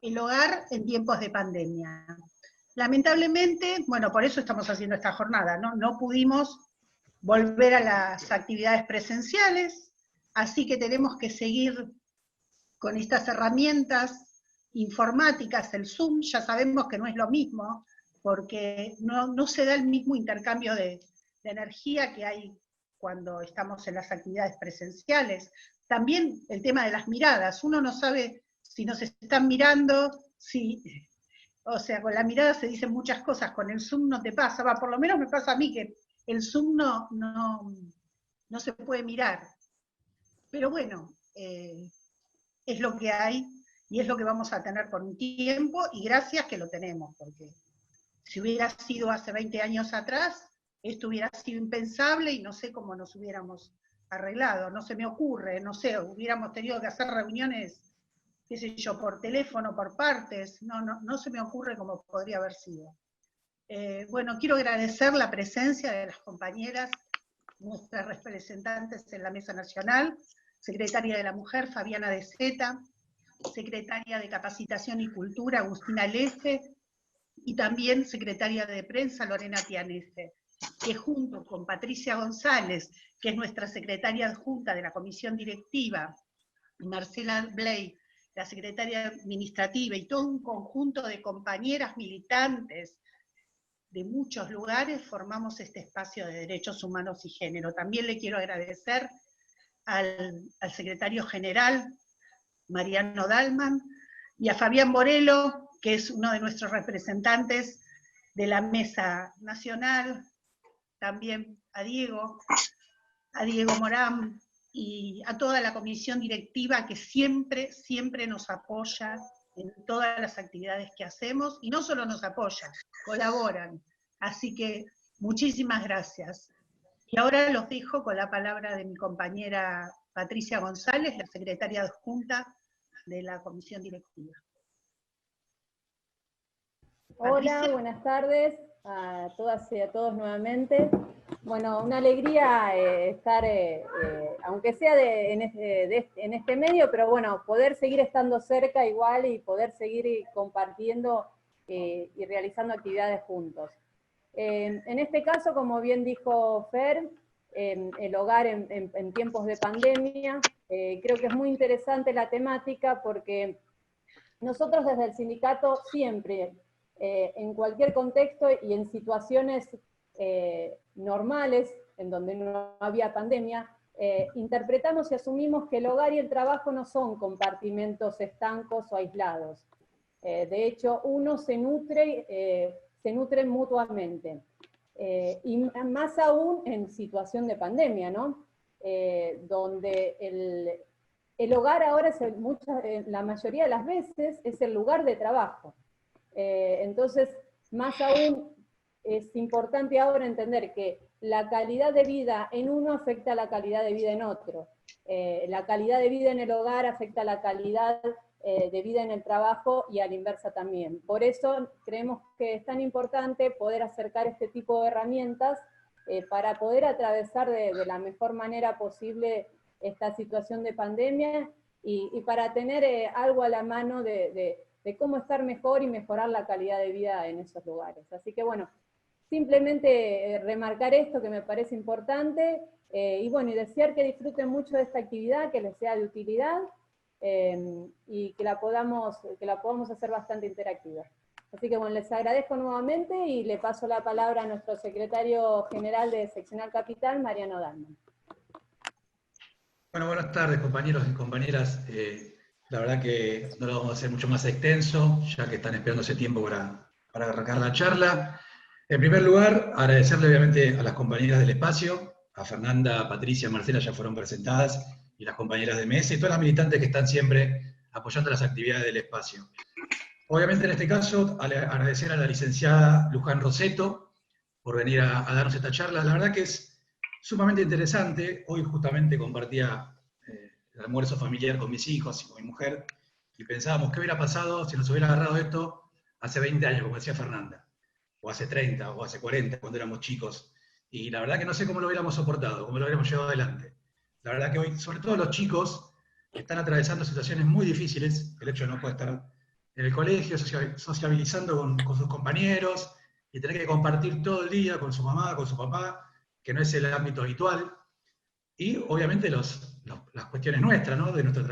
el hogar en tiempos de pandemia. Lamentablemente, bueno, por eso estamos haciendo esta jornada, ¿no? No pudimos volver a las actividades presenciales, así que tenemos que seguir con estas herramientas informáticas, el Zoom, ya sabemos que no es lo mismo, porque no se da el mismo intercambio de energía que hay cuando estamos en las actividades presenciales. También el tema de las miradas, uno no sabe si nos están mirando, o sea, con la mirada se dicen muchas cosas, con el Zoom no te pasa, por lo menos me pasa a mí que el Zoom no se puede mirar. Pero bueno, es lo que hay y es lo que vamos a tener por un tiempo, y gracias que lo tenemos, porque si hubiera sido hace 20 años atrás, esto hubiera sido impensable y no sé cómo nos hubiéramos arreglado, no se me ocurre, no sé, hubiéramos tenido que hacer reuniones, qué sé yo, por teléfono, por partes, no se me ocurre cómo podría haber sido. Bueno, quiero agradecer la presencia de las compañeras, nuestras representantes en la Mesa Nacional, secretaria de la Mujer, Fabiana de Zeta, secretaria de Capacitación y Cultura, Agustina Lefe, y también secretaria de Prensa, Lorena Tianese, que junto con Patricia González, que es nuestra secretaria adjunta de la Comisión Directiva, y Marcela Bley, la secretaria administrativa, y todo un conjunto de compañeras militantes de muchos lugares, formamos este espacio de derechos humanos y género. También le quiero agradecer al secretario general, Mariano Dalman, y a Fabián Morelo, que es uno de nuestros representantes de la Mesa Nacional, también a Diego Morán, y a toda la comisión directiva que siempre nos apoya en todas las actividades que hacemos, y no solo nos apoya, colaboran. Así que muchísimas gracias. Y ahora los dejo con la palabra de mi compañera Patricia González, la secretaria adjunta de la comisión directiva. Hola, Patricia. buenas tardes a todas y a todos nuevamente. Bueno, una alegría estar, aunque sea en este medio, pero bueno, poder seguir estando cerca igual y poder seguir compartiendo y realizando actividades juntos. En este caso, como bien dijo Fer, el hogar en tiempos de pandemia, creo que es muy interesante la temática porque nosotros desde el sindicato siempre, en cualquier contexto y en situaciones normales, en donde no había pandemia, interpretamos y asumimos que el hogar y el trabajo no son compartimentos estancos o aislados. De hecho, uno se nutren mutuamente. Y más aún en situación de pandemia, ¿no? Donde el hogar ahora es la mayoría de las veces es el lugar de trabajo. Entonces, más aún es importante ahora entender que la calidad de vida en uno afecta a la calidad de vida en otro. La calidad de vida en el hogar afecta a la calidad de vida en el trabajo y a la inversa también. Por eso creemos que es tan importante poder acercar este tipo de herramientas para poder atravesar de la mejor manera posible esta situación de pandemia y para tener algo a la mano de cómo estar mejor y mejorar la calidad de vida en esos lugares. Así que bueno, simplemente remarcar esto que me parece importante, y bueno, y desear que disfruten mucho de esta actividad, que les sea de utilidad, y que la podamos hacer bastante interactiva. Así que bueno, les agradezco nuevamente y le paso la palabra a nuestro secretario general de Seccional Capital, Mariano Dalman. Bueno, buenas tardes compañeros y compañeras. La verdad que no lo vamos a hacer mucho más extenso, ya que están esperando ese tiempo para arrancar la charla. En primer lugar, agradecerle obviamente a las compañeras del espacio, a Fernanda, Patricia, Marcela ya fueron presentadas, y las compañeras de MS y todas las militantes que están siempre apoyando las actividades del espacio. Obviamente en este caso, agradecer a la licenciada Luján Roseto por venir a darnos esta charla. La verdad que es sumamente interesante. Hoy justamente compartía el almuerzo familiar con mis hijos y con mi mujer, y pensábamos qué hubiera pasado si nos hubiera agarrado esto hace 20 años, como decía Fernanda, o hace 30, o hace 40, cuando éramos chicos. Y la verdad que no sé cómo lo hubiéramos soportado, cómo lo hubiéramos llevado adelante. La verdad que hoy, sobre todo los chicos, están atravesando situaciones muy difíciles, el hecho de no poder estar en el colegio, sociabilizando con sus compañeros, y tener que compartir todo el día con su mamá, con su papá, que no es el ámbito habitual. Y obviamente las cuestiones nuestras, ¿no? De nuestro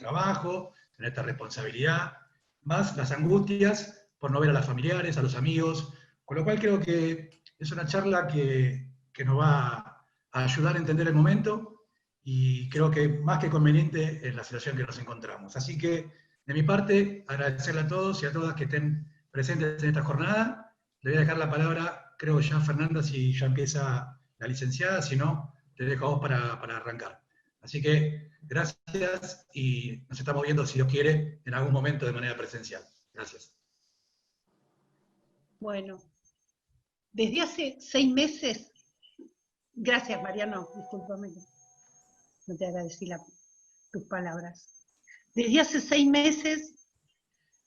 trabajo, de nuestra responsabilidad, más las angustias por no ver a los familiares, a los amigos, con lo cual creo que es una charla que nos va a ayudar a entender el momento, y creo que más que conveniente en la situación que nos encontramos. Así que, de mi parte, agradecerle a todos y a todas que estén presentes en esta jornada. Le voy a dejar la palabra, creo ya, Fernanda, si ya empieza la licenciada, si no, te dejo a vos para arrancar. Así que gracias, y nos estamos viendo, si Dios quiere, en algún momento de manera presencial. Gracias. Bueno, desde hace 6 meses, gracias Mariano, discúlpame, no te agradecí tus palabras. Desde hace 6 meses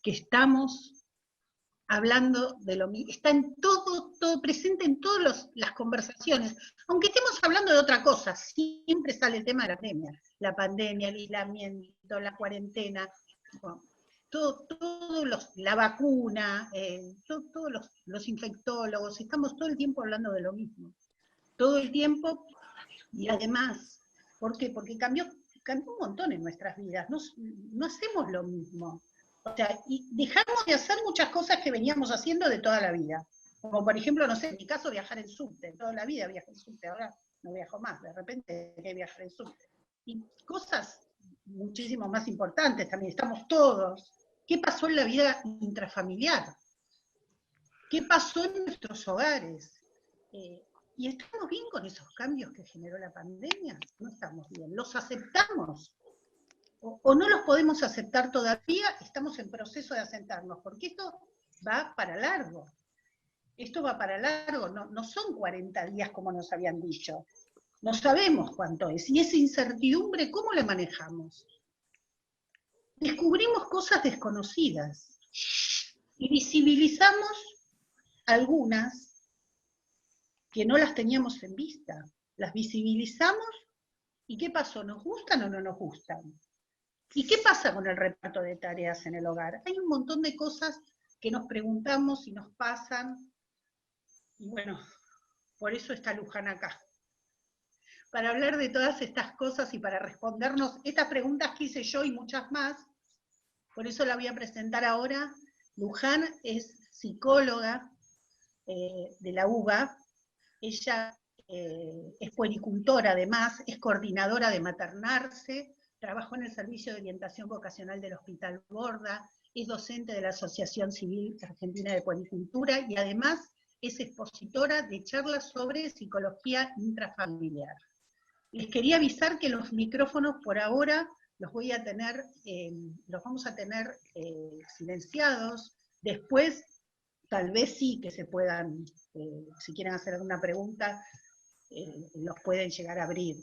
que estamos hablando de lo mismo, está en todo presente en todas las conversaciones, aunque estemos hablando de otra cosa, siempre sale el tema de la pandemia, el aislamiento, la cuarentena, bueno, la vacuna, todos los infectólogos, estamos todo el tiempo hablando de lo mismo, todo el tiempo, y además, ¿por qué? Porque cambió un montón en nuestras vidas, no hacemos lo mismo. O sea, y dejamos de hacer muchas cosas que veníamos haciendo de toda la vida. Como por ejemplo, no sé, en mi caso viajar en subte. Toda la vida viajo en subte, ahora no viajo más, de repente hay que viajar en subte. Y cosas muchísimo más importantes también, estamos todos. ¿Qué pasó en la vida intrafamiliar? ¿Qué pasó en nuestros hogares? ¿Y estamos bien con esos cambios que generó la pandemia? No estamos bien, los aceptamos. O no los podemos aceptar todavía, estamos en proceso de asentarnos, porque esto va para largo. Esto va para largo, no son 40 días como nos habían dicho. No sabemos cuánto es. Y esa incertidumbre, ¿cómo la manejamos? Descubrimos cosas desconocidas y visibilizamos algunas que no las teníamos en vista. Las visibilizamos y ¿qué pasó? ¿Nos gustan o no nos gustan? ¿Y qué pasa con el reparto de tareas en el hogar? Hay un montón de cosas que nos preguntamos y nos pasan, y bueno, por eso está Luján acá. Para hablar de todas estas cosas y para respondernos estas preguntas que hice yo y muchas más, por eso la voy a presentar ahora. Luján es psicóloga de la UBA, ella es puericultora además, es coordinadora de Maternarse, trabajó en el Servicio de Orientación Vocacional del Hospital Borda, es docente de la Asociación Civil Argentina de Puericultura y además es expositora de charlas sobre psicología intrafamiliar. Les quería avisar que los micrófonos por ahora los vamos a tener silenciados. Después, tal vez sí que se puedan, si quieren hacer alguna pregunta, los pueden llegar a abrir.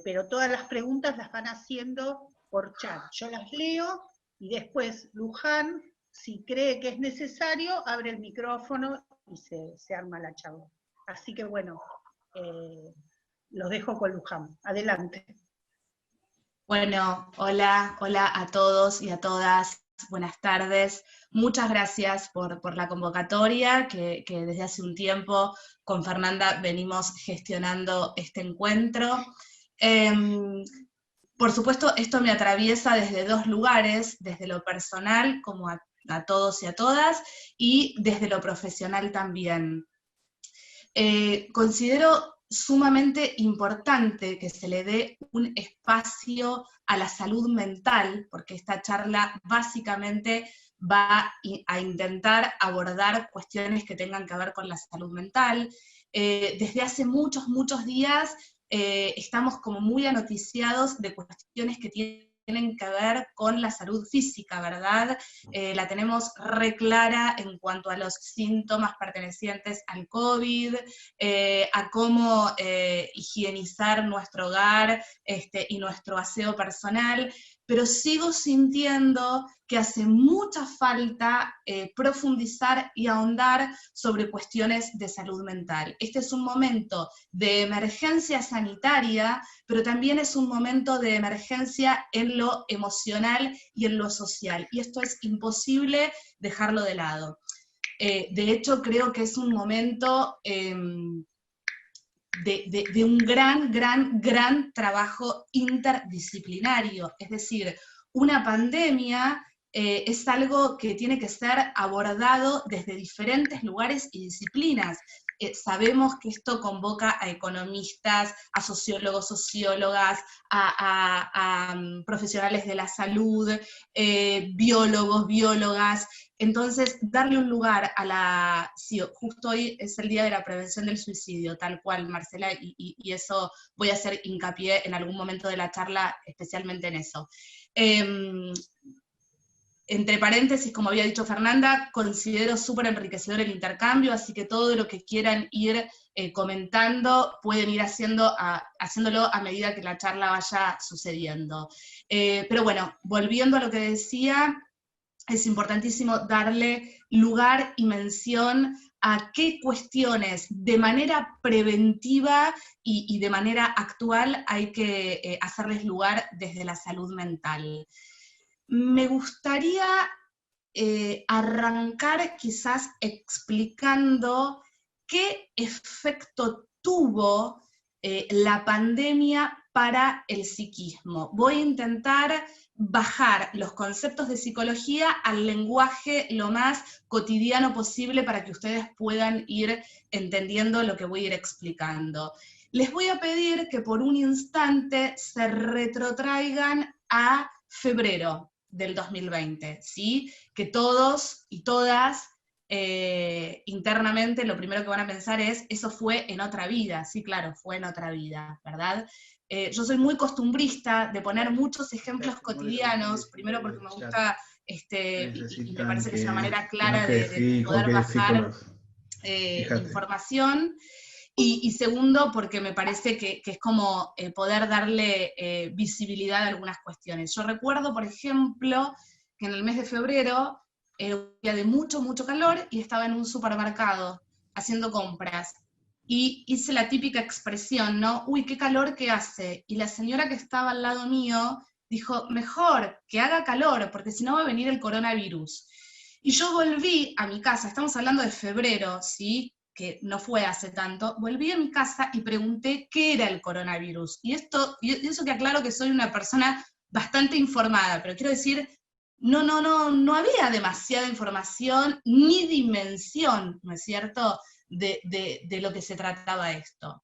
Pero todas las preguntas las van haciendo por chat. Yo las leo y después Luján, si cree que es necesario, abre el micrófono y se arma la charla. Así que bueno, los dejo con Luján. Adelante. Bueno, hola a todos y a todas. Buenas tardes. Muchas gracias por la convocatoria que desde hace un tiempo con Fernanda venimos gestionando este encuentro. Por supuesto, esto me atraviesa desde dos lugares, desde lo personal como a todos y a todas, y desde lo profesional también. Considero sumamente importante que se le dé un espacio a la salud mental, porque esta charla básicamente va a intentar abordar cuestiones que tengan que ver con la salud mental. Desde hace muchos días estamos como muy anoticiados de cuestiones que tienen que ver con la salud física, ¿verdad? La tenemos re clara en cuanto a los síntomas pertenecientes al COVID, a cómo higienizar nuestro hogar y nuestro aseo personal, pero sigo sintiendo que hace mucha falta profundizar y ahondar sobre cuestiones de salud mental. Este es un momento de emergencia sanitaria, pero también es un momento de emergencia en lo emocional y en lo social, y esto es imposible dejarlo de lado. De hecho, creo que es un momento de un gran trabajo interdisciplinario, es decir, una pandemia es algo que tiene que ser abordado desde diferentes lugares y disciplinas. Sabemos que esto convoca a economistas, a sociólogos, sociólogas, a profesionales de la salud, biólogos, biólogas. Entonces, darle un lugar a la... Sí, justo hoy es el Día de la Prevención del Suicidio, tal cual, Marcela, y eso voy a hacer hincapié en algún momento de la charla, especialmente en eso. Entre paréntesis, como había dicho Fernanda, considero súper enriquecedor el intercambio, así que todo lo que quieran ir comentando, pueden ir haciéndolo a medida que la charla vaya sucediendo. Pero bueno, volviendo a lo que decía, es importantísimo darle lugar y mención a qué cuestiones de manera preventiva y de manera actual hay que hacerles lugar desde la salud mental. Me gustaría arrancar quizás explicando qué efecto tuvo la pandemia para el psiquismo. Voy a intentar bajar los conceptos de psicología al lenguaje lo más cotidiano posible para que ustedes puedan ir entendiendo lo que voy a ir explicando. Les voy a pedir que por un instante se retrotraigan a febrero del 2020, ¿sí? Que todos y todas internamente lo primero que van a pensar es, eso fue en otra vida, sí, claro, fue en otra vida, ¿verdad? Yo soy muy costumbrista de poner muchos ejemplos cotidianos, primero porque me gusta, y me parece que es una manera clara de poder bajar información, y segundo porque me parece que es como poder darle visibilidad a algunas cuestiones. Yo recuerdo, por ejemplo, que en el mes de febrero era un día de mucho calor y estaba en un supermercado haciendo compras. Y hice la típica expresión, ¿no? Uy, qué calor que hace. Y la señora que estaba al lado mío dijo, mejor que haga calor, porque si no va a venir el coronavirus. Y yo volví a mi casa, estamos hablando de febrero, ¿sí? Que no fue hace tanto, volví a mi casa y pregunté qué era el coronavirus. Y eso que aclaro que soy una persona bastante informada, pero quiero decir, no había demasiada información ni dimensión, ¿no es cierto?, de lo que se trataba esto.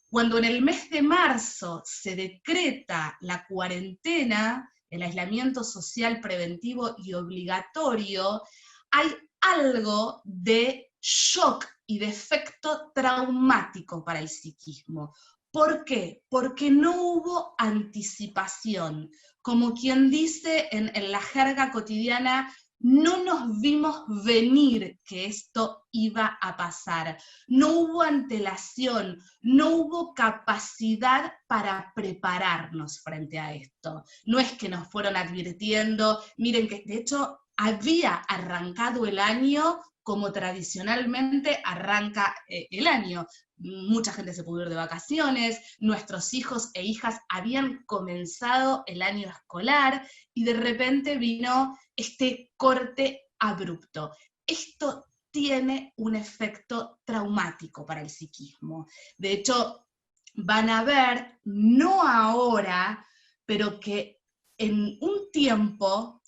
Cuando en el mes de marzo se decreta la cuarentena, el aislamiento social preventivo y obligatorio, hay algo de shock y de efecto traumático para el psiquismo. ¿Por qué? Porque no hubo anticipación. Como quien dice en la jerga cotidiana, no nos vimos venir que esto iba a pasar. No hubo antelación, no hubo capacidad para prepararnos frente a esto. No es que nos fueron advirtiendo, miren que de hecho había arrancado el año como tradicionalmente arranca el año. Mucha gente se pudo ir de vacaciones, nuestros hijos e hijas habían comenzado el año escolar y de repente vino este corte abrupto. Esto tiene un efecto traumático para el psiquismo. De hecho, van a ver, no ahora, pero que en un tiempo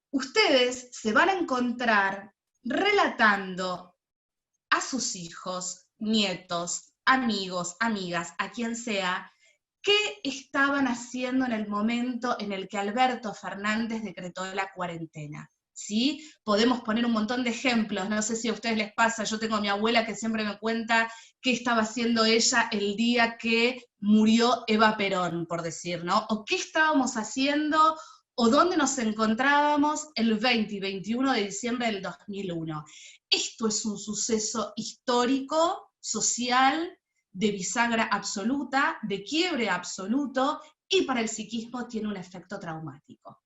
ustedes se van a encontrar relatando a sus hijos, nietos, amigos, amigas, a quien sea, qué estaban haciendo en el momento en el que Alberto Fernández decretó la cuarentena. ¿Sí? Podemos poner un montón de ejemplos, no sé si a ustedes les pasa, yo tengo a mi abuela que siempre me cuenta qué estaba haciendo ella el día que murió Eva Perón, por decir, ¿no? O qué estábamos haciendo, o dónde nos encontrábamos el 20 y 21 de diciembre del 2001. Esto es un suceso histórico, social, de bisagra absoluta, de quiebre absoluto, y para el psiquismo tiene un efecto traumático.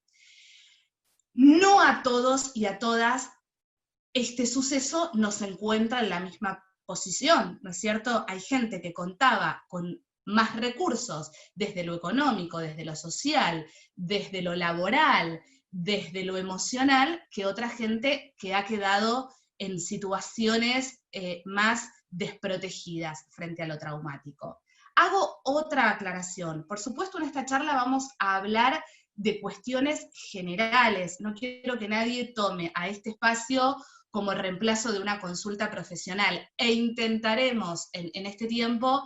No a todos y a todas este suceso nos encuentra en la misma posición, ¿no es cierto? Hay gente que contaba con más recursos desde lo económico, desde lo social, desde lo laboral, desde lo emocional, que otra gente que ha quedado en situaciones más desprotegidas frente a lo traumático. Hago otra aclaración. Por supuesto, en esta charla vamos a hablar de cuestiones generales. No quiero que nadie tome a este espacio como reemplazo de una consulta profesional, e intentaremos en este tiempo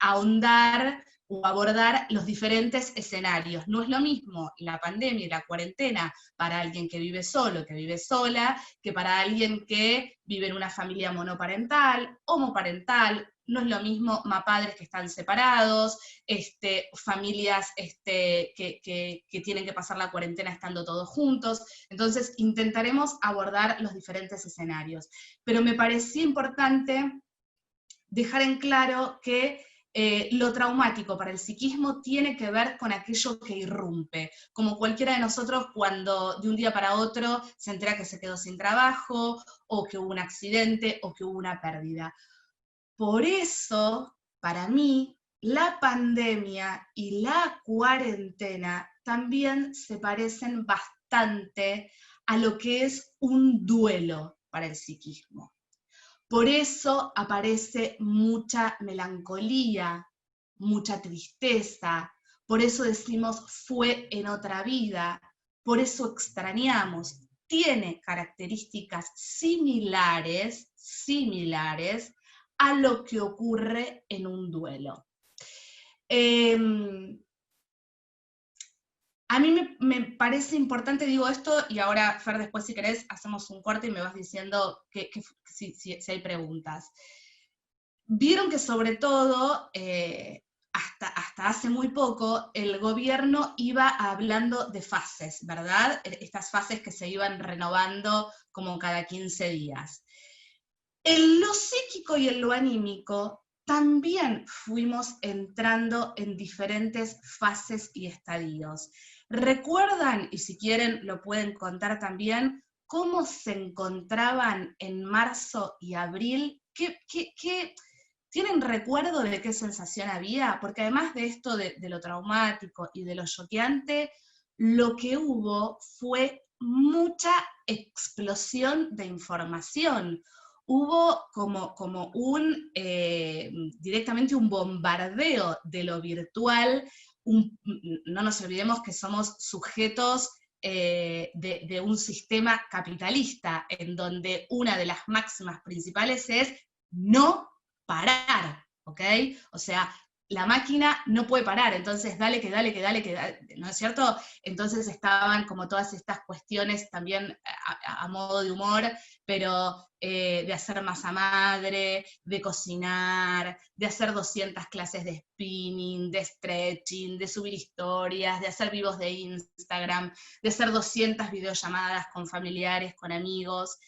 ahondar o abordar los diferentes escenarios. No es lo mismo la pandemia y la cuarentena para alguien que vive solo, que vive sola, que para alguien que vive en una familia monoparental, homoparental. No es lo mismo padres que están separados, familias que tienen que pasar la cuarentena estando todos juntos. Entonces intentaremos abordar los diferentes escenarios. Pero me parecía importante dejar en claro que lo traumático para el psiquismo tiene que ver con aquello que irrumpe, como cualquiera de nosotros cuando de un día para otro se entera que se quedó sin trabajo, o que hubo un accidente, o que hubo una pérdida. Por eso, para mí, la pandemia y la cuarentena también se parecen bastante a lo que es un duelo para el psiquismo. Por eso aparece mucha melancolía, mucha tristeza, por eso decimos fue en otra vida, por eso extrañamos. Tiene características similares a lo que ocurre en un duelo. A mí me parece importante, digo esto, y ahora, Fer, después si querés hacemos un corte y me vas diciendo si hay preguntas. Vieron que sobre todo, hasta hace muy poco, el gobierno iba hablando de fases, ¿verdad? Estas fases que se iban renovando como cada 15 días. En lo psíquico y en lo anímico también fuimos entrando en diferentes fases y estadios. ¿Recuerdan, y si quieren lo pueden contar también, cómo se encontraban en marzo y abril? ¿Tienen recuerdo de qué sensación había? Porque además de esto de lo traumático y de lo choqueante, lo que hubo fue mucha explosión de información. Hubo como directamente un bombardeo de lo virtual. No nos olvidemos que somos sujetos de un sistema capitalista, en donde una de las máximas principales es no parar, ¿ok? O sea, la máquina no puede parar, entonces dale, ¿no es cierto? Entonces estaban como todas estas cuestiones también a modo de humor, pero de hacer masa madre, de cocinar, de hacer 200 clases de spinning, de stretching, de subir historias, de hacer vivos de Instagram, de hacer 200 videollamadas con familiares, con amigos.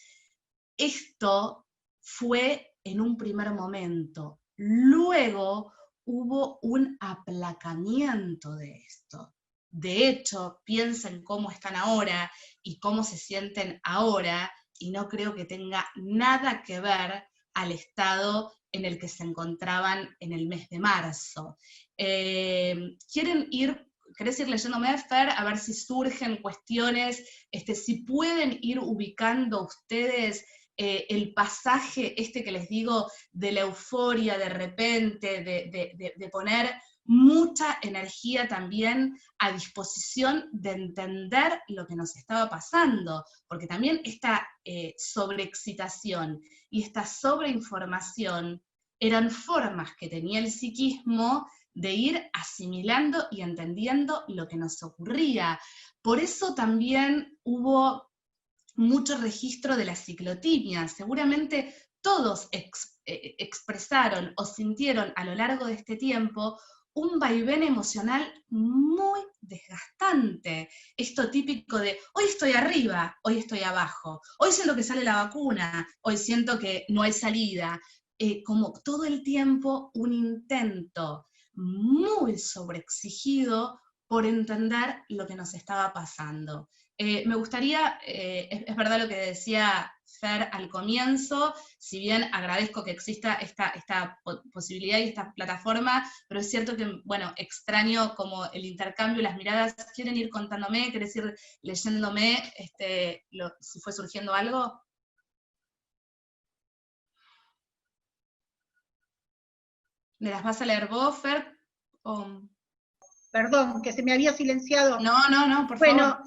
Esto fue en un primer momento. Luego hubo un aplacamiento de esto. De hecho, piensen cómo están ahora y cómo se sienten ahora, y no creo que tenga nada que ver al estado en el que se encontraban en el mes de marzo. ¿Querés ir leyéndome, Fer? A ver si surgen cuestiones, si pueden ir ubicando ustedes el pasaje que les digo de la euforia de repente, de poner mucha energía también a disposición de entender lo que nos estaba pasando, porque también esta sobreexcitación y esta sobreinformación eran formas que tenía el psiquismo de ir asimilando y entendiendo lo que nos ocurría. Por eso también hubo mucho registro de la ciclotimia. Seguramente todos expresaron o sintieron a lo largo de este tiempo un vaivén emocional muy desgastante. Esto típico de, hoy estoy arriba, hoy estoy abajo, hoy siento que sale la vacuna, hoy siento que no hay salida. Como todo el tiempo un intento muy sobreexigido por entender lo que nos estaba pasando. Me gustaría, es verdad lo que decía Fer al comienzo, si bien agradezco que exista esta posibilidad y esta plataforma, pero es cierto que, bueno, extraño como el intercambio, las miradas. ¿Quieren ir contándome? ¿Querés ir leyéndome si fue surgiendo algo? ¿Me las vas a leer vos, Fer? Perdón, que se me había silenciado. No, por favor. Bueno,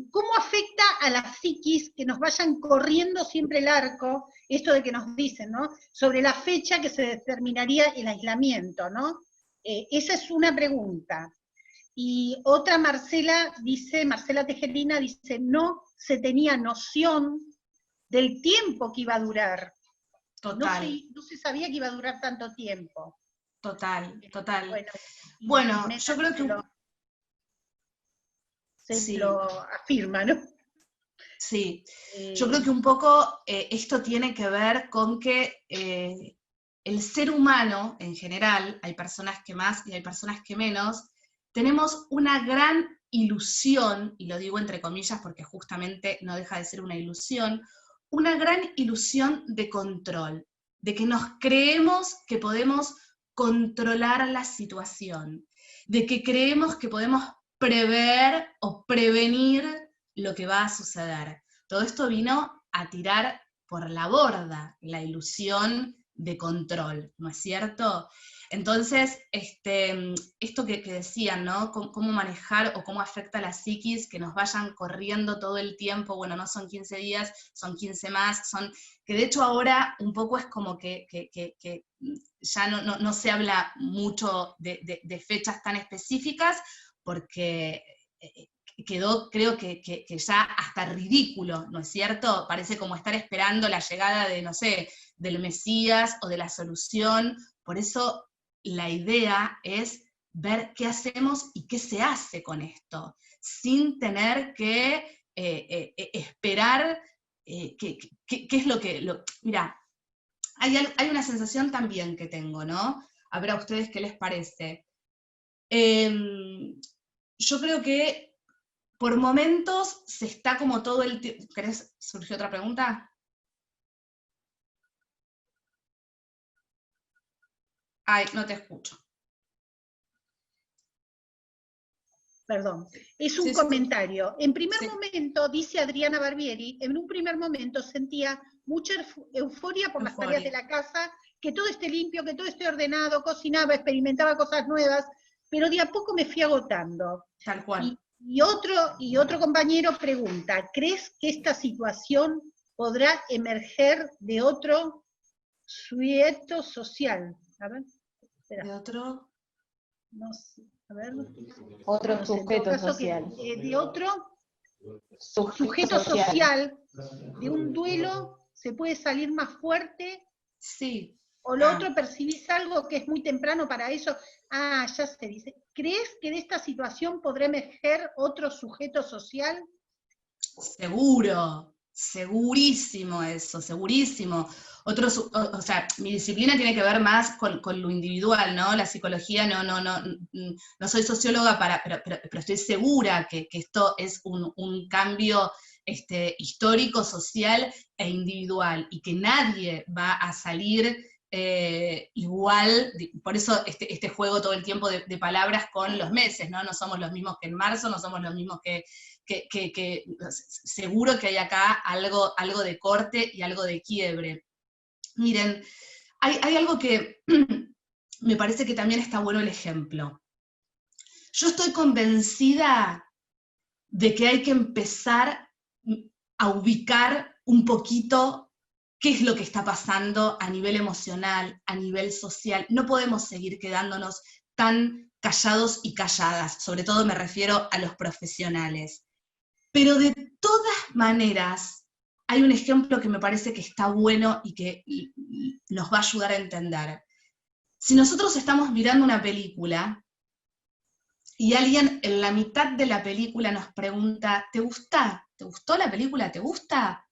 ¿cómo afecta a la psiquis que nos vayan corriendo siempre el arco, esto de que nos dicen, ¿no? Sobre la fecha que se determinaría el aislamiento, ¿no? Esa es una pregunta. Y otra, Marcela Tejerina dice, no se tenía noción del tiempo que iba a durar. Total. No se sabía que iba a durar tanto tiempo. Total. Bueno, yo creo que... Se lo afirma, ¿no? Sí, yo creo que un poco esto tiene que ver con que el ser humano en general, hay personas que más y hay personas que menos, tenemos una gran ilusión, y lo digo entre comillas porque justamente no deja de ser una ilusión, una gran ilusión de control, de que nos creemos que podemos controlar la situación, de que creemos que podemos prever o prevenir lo que va a suceder. Todo esto vino a tirar por la borda la ilusión de control, ¿no es cierto? Entonces, esto que decían, ¿no? Cómo manejar o cómo afecta a la psiquis, que nos vayan corriendo todo el tiempo, bueno, no son 15 días, son 15 más, que de hecho ahora un poco es como que ya no se habla mucho de fechas tan específicas, porque quedó, creo que ya hasta ridículo, ¿no es cierto? Parece como estar esperando la llegada de, no sé, del Mesías o de la solución. Por eso la idea es ver qué hacemos y qué se hace con esto, sin tener que esperar qué es lo que... Mirá, hay una sensación también que tengo, ¿no? A ver a ustedes qué les parece. Yo creo que por momentos se está como todo el tiempo... ¿Querés? ¿Surgió otra pregunta? Ay, no te escucho. Perdón, es un comentario. En primer momento, dice Adriana Barbieri, en un primer momento sentía mucha euforia por las tareas de la casa, que todo esté limpio, que todo esté ordenado, cocinaba, experimentaba cosas nuevas, pero de a poco me fui agotando. Tal cual. Y otro compañero pregunta, ¿crees que esta situación podrá emerger de otro sujeto social? A ver, espera. ¿De otro? No sé, a ver. Otro sujeto social. De otro sujeto social, de un duelo, se puede salir más fuerte. Sí. O lo otro, percibís algo que es muy temprano para eso. Ah, ya se dice. ¿Crees que de esta situación podrá emerger otro sujeto social? Seguro, segurísimo eso, segurísimo. O sea, mi disciplina tiene que ver más con lo individual, ¿no? La psicología, no soy socióloga, pero estoy segura que esto es un cambio histórico, social e individual, y que nadie va a salir igual. Por eso este juego todo el tiempo de palabras con los meses, ¿no? No somos los mismos que en marzo, no somos los mismos que seguro que hay acá algo de corte y algo de quiebre. Miren, hay algo que me parece que también está bueno el ejemplo. Yo estoy convencida de que hay que empezar a ubicar un poquito qué es lo que está pasando a nivel emocional, a nivel social. No podemos seguir quedándonos tan callados y calladas, sobre todo me refiero a los profesionales. Pero de todas maneras, hay un ejemplo que me parece que está bueno y que nos va a ayudar a entender. Si nosotros estamos mirando una película y alguien en la mitad de la película nos pregunta, ¿te gusta? ¿Te gustó la película? ¿Te gusta?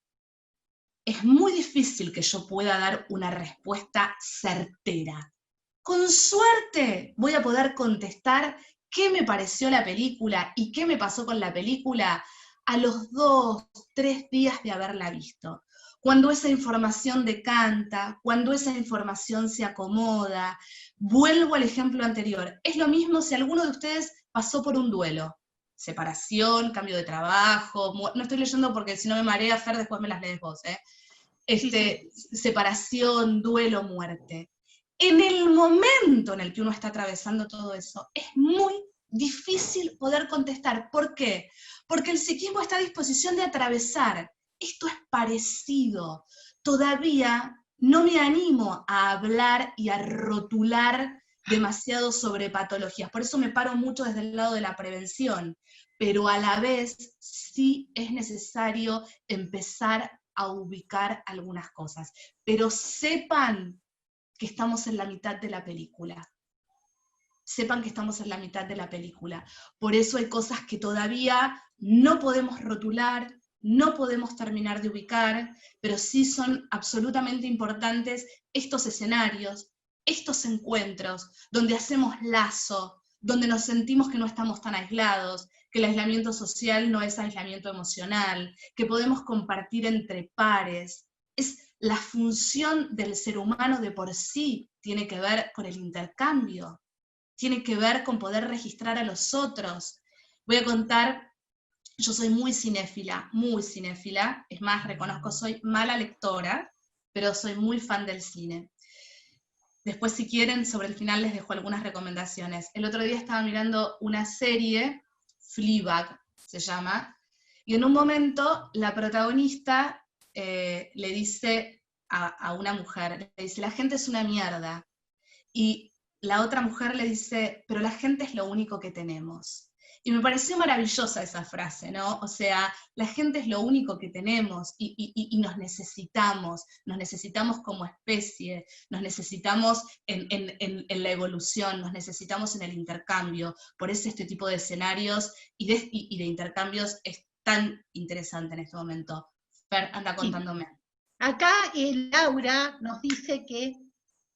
Es muy difícil que yo pueda dar una respuesta certera, con suerte voy a poder contestar qué me pareció la película y qué me pasó con la película a los 2, 3 días de haberla visto. Cuando esa información decanta, cuando esa información se acomoda. Vuelvo al ejemplo anterior. Es lo mismo si alguno de ustedes pasó por un duelo. Separación, cambio de trabajo, no estoy leyendo porque si no me marea, Fer, después me las lees vos, separación, duelo, muerte. En el momento en el que uno está atravesando todo eso, es muy difícil poder contestar. ¿Por qué? Porque el psiquismo está a disposición de atravesar. Esto es parecido. Todavía no me animo a hablar y a rotular demasiado sobre patologías. Por eso me paro mucho desde el lado de la prevención. Pero a la vez sí es necesario empezar a ubicar algunas cosas. Pero sepan que estamos en la mitad de la película. Sepan que estamos en la mitad de la película. Por eso hay cosas que todavía no podemos rotular, no podemos terminar de ubicar, pero sí son absolutamente importantes estos escenarios, estos encuentros, donde hacemos lazo, donde nos sentimos que no estamos tan aislados, que el aislamiento social no es aislamiento emocional, que podemos compartir entre pares. Es la función del ser humano de por sí, tiene que ver con el intercambio, tiene que ver con poder registrar a los otros. Voy a contar, yo soy muy cinéfila, es más, reconozco, soy mala lectora, pero soy muy fan del cine. Después, si quieren, sobre el final les dejo algunas recomendaciones. El otro día estaba mirando una serie, Fleabag se llama, y en un momento la protagonista le dice a una mujer, le dice, la gente es una mierda, y la otra mujer le dice, pero la gente es lo único que tenemos. Y me pareció maravillosa esa frase, ¿no? O sea, la gente es lo único que tenemos y nos necesitamos como especie, nos necesitamos en la evolución, nos necesitamos en el intercambio. Por eso este tipo de escenarios y de intercambios es tan interesante en este momento. Fer, anda contándome. Sí. Acá Laura nos dice que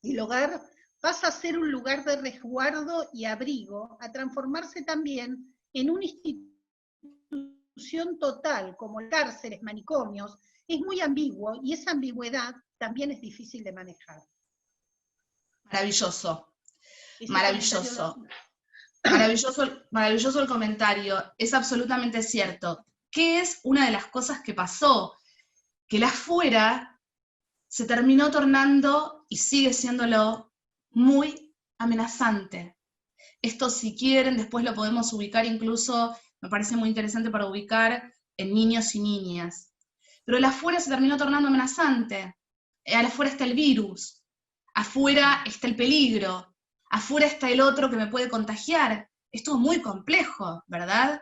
el hogar pasa a ser un lugar de resguardo y abrigo, a transformarse también en una institución total, como cárceles, manicomios. Es muy ambiguo y esa ambigüedad también es difícil de manejar. Maravilloso, maravilloso. Maravilloso el comentario, es absolutamente cierto. ¿Qué es una de las cosas que pasó? Que el afuera se terminó tornando, y sigue siéndolo, muy amenazante. Esto, si quieren, después lo podemos ubicar incluso, me parece muy interesante para ubicar en niños y niñas. Pero el afuera se terminó tornando amenazante. Afuera está el virus, afuera está el peligro, afuera está el otro que me puede contagiar. Esto es muy complejo, ¿verdad?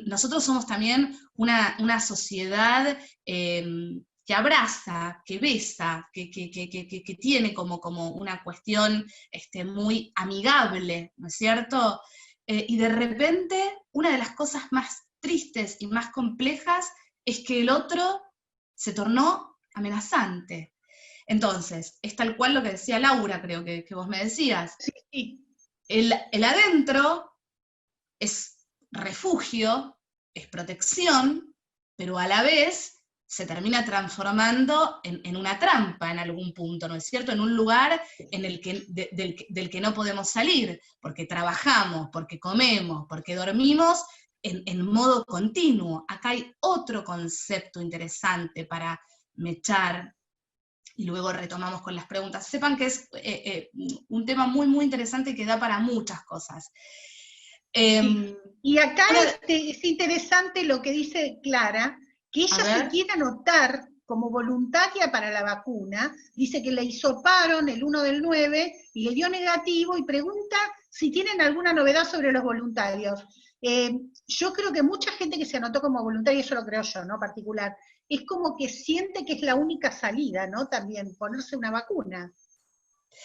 Nosotros somos también una sociedad que abraza, que besa, que tiene como una cuestión muy amigable, ¿no es cierto? Y de repente, una de las cosas más tristes y más complejas es que el otro se tornó amenazante. Entonces, es tal cual lo que decía Laura, creo que vos me decías. Sí. El adentro es refugio, es protección, pero a la vez se termina transformando en una trampa en algún punto, ¿no es cierto? En un lugar en el del que no podemos salir, porque trabajamos, porque comemos, porque dormimos en modo continuo. Acá hay otro concepto interesante para mechar, y luego retomamos con las preguntas. Sepan que es un tema muy, muy interesante que da para muchas cosas. Sí. Y acá es interesante lo que dice Clara, que ella se quiere anotar como voluntaria para la vacuna, dice que le hisoparon el 1 del 9 y le dio negativo y pregunta si tienen alguna novedad sobre los voluntarios. Yo creo que mucha gente que se anotó como voluntaria, eso lo creo yo, ¿no? Particular, es como que siente que es la única salida, ¿no? También ponerse una vacuna.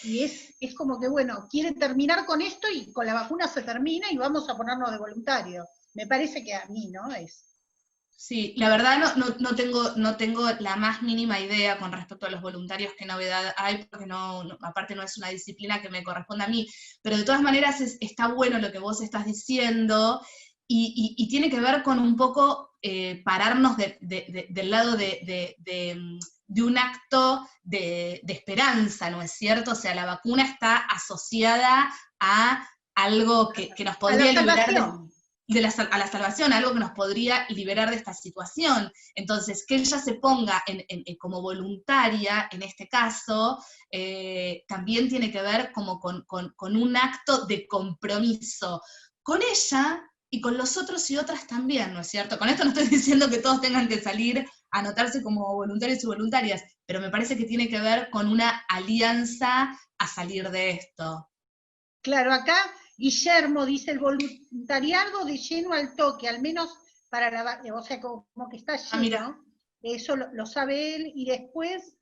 Y es como que, bueno, quiere terminar con esto y con la vacuna se termina y vamos a ponernos de voluntario. Me parece que a mí, ¿no? Sí, la verdad no tengo la más mínima idea con respecto a los voluntarios, qué novedad hay, porque aparte no es una disciplina que me corresponde a mí, pero de todas maneras está bueno lo que vos estás diciendo, y tiene que ver con un poco pararnos del lado de un acto de esperanza, ¿no es cierto? O sea, la vacuna está asociada a algo que nos podría liberar a la salvación, algo que nos podría liberar de esta situación. Entonces, que ella se ponga como voluntaria, en este caso, también tiene que ver como con un acto de compromiso con ella y con los otros y otras también, ¿no es cierto? Con esto no estoy diciendo que todos tengan que salir a anotarse como voluntarios y voluntarias, pero me parece que tiene que ver con una alianza a salir de esto. Claro, acá Guillermo dice el voluntariado de lleno al toque, al menos para o sea, como que está lleno, eso lo sabe él, y después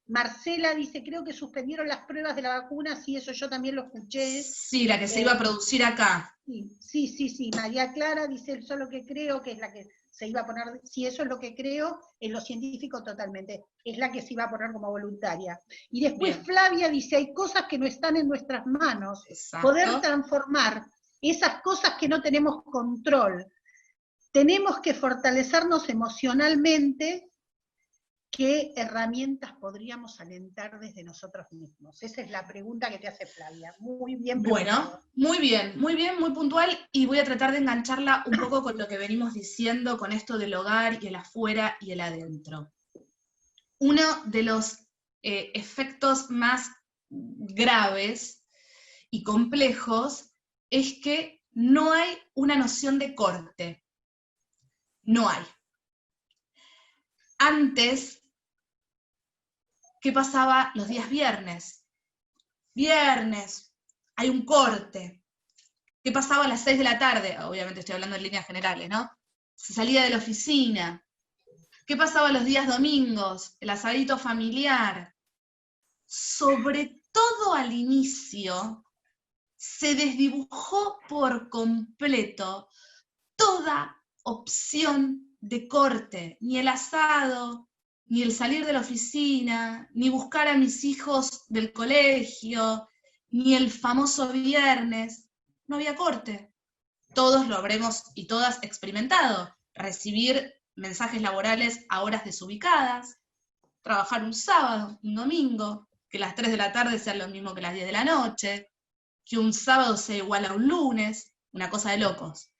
Marcela dice, creo que suspendieron las pruebas de la vacuna, sí, eso yo también lo escuché. Sí, la que se iba a producir acá. Sí, María Clara dice, eso es lo que creo, que es la que se iba a poner, sí, eso es lo que creo, en lo científico totalmente, es la que se iba a poner como voluntaria. Y después bien. Flavia dice, hay cosas que no están en nuestras manos, exacto. Poder transformar esas cosas que no tenemos control. Tenemos que fortalecernos emocionalmente. ¿Qué herramientas podríamos alentar desde nosotros mismos? Esa es la pregunta que te hace Flavia. Muy bien preguntado. Bueno, muy bien, muy puntual, y voy a tratar de engancharla un poco con lo que venimos diciendo, con esto del hogar y el afuera y el adentro. Uno de los efectos más graves y complejos es que no hay una noción de corte. No hay. Antes, ¿qué pasaba los días viernes? Viernes, hay un corte. ¿Qué pasaba a las 6 de la tarde? Obviamente estoy hablando en líneas generales, ¿no? Se salía de la oficina. ¿Qué pasaba los días domingos? El asadito familiar. Sobre todo al inicio, se desdibujó por completo toda opción de corte, ni el asado, ni el salir de la oficina, ni buscar a mis hijos del colegio, ni el famoso viernes. No había corte. Todos lo habremos y todas experimentado. Recibir mensajes laborales a horas desubicadas, trabajar un sábado, un domingo, que las 3 de la tarde sean lo mismo que las 10 de la noche, que un sábado sea igual a un lunes, una cosa de locos.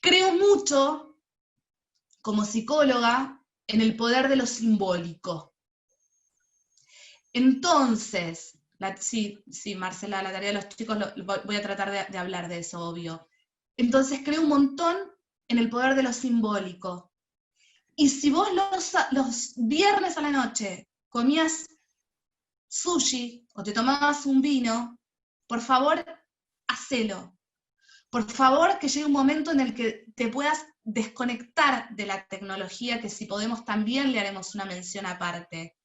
Creo mucho, como psicóloga, en el poder de lo simbólico. Entonces, sí, Marcela, la tarea de los chicos, voy a tratar de hablar de eso, obvio. Entonces creo un montón en el poder de lo simbólico. Y si vos los viernes a la noche comías sushi o te tomabas un vino, por favor, hacelo. Por favor, que llegue un momento en el que te puedas desconectar de la tecnología, que si podemos también le haremos una mención aparte.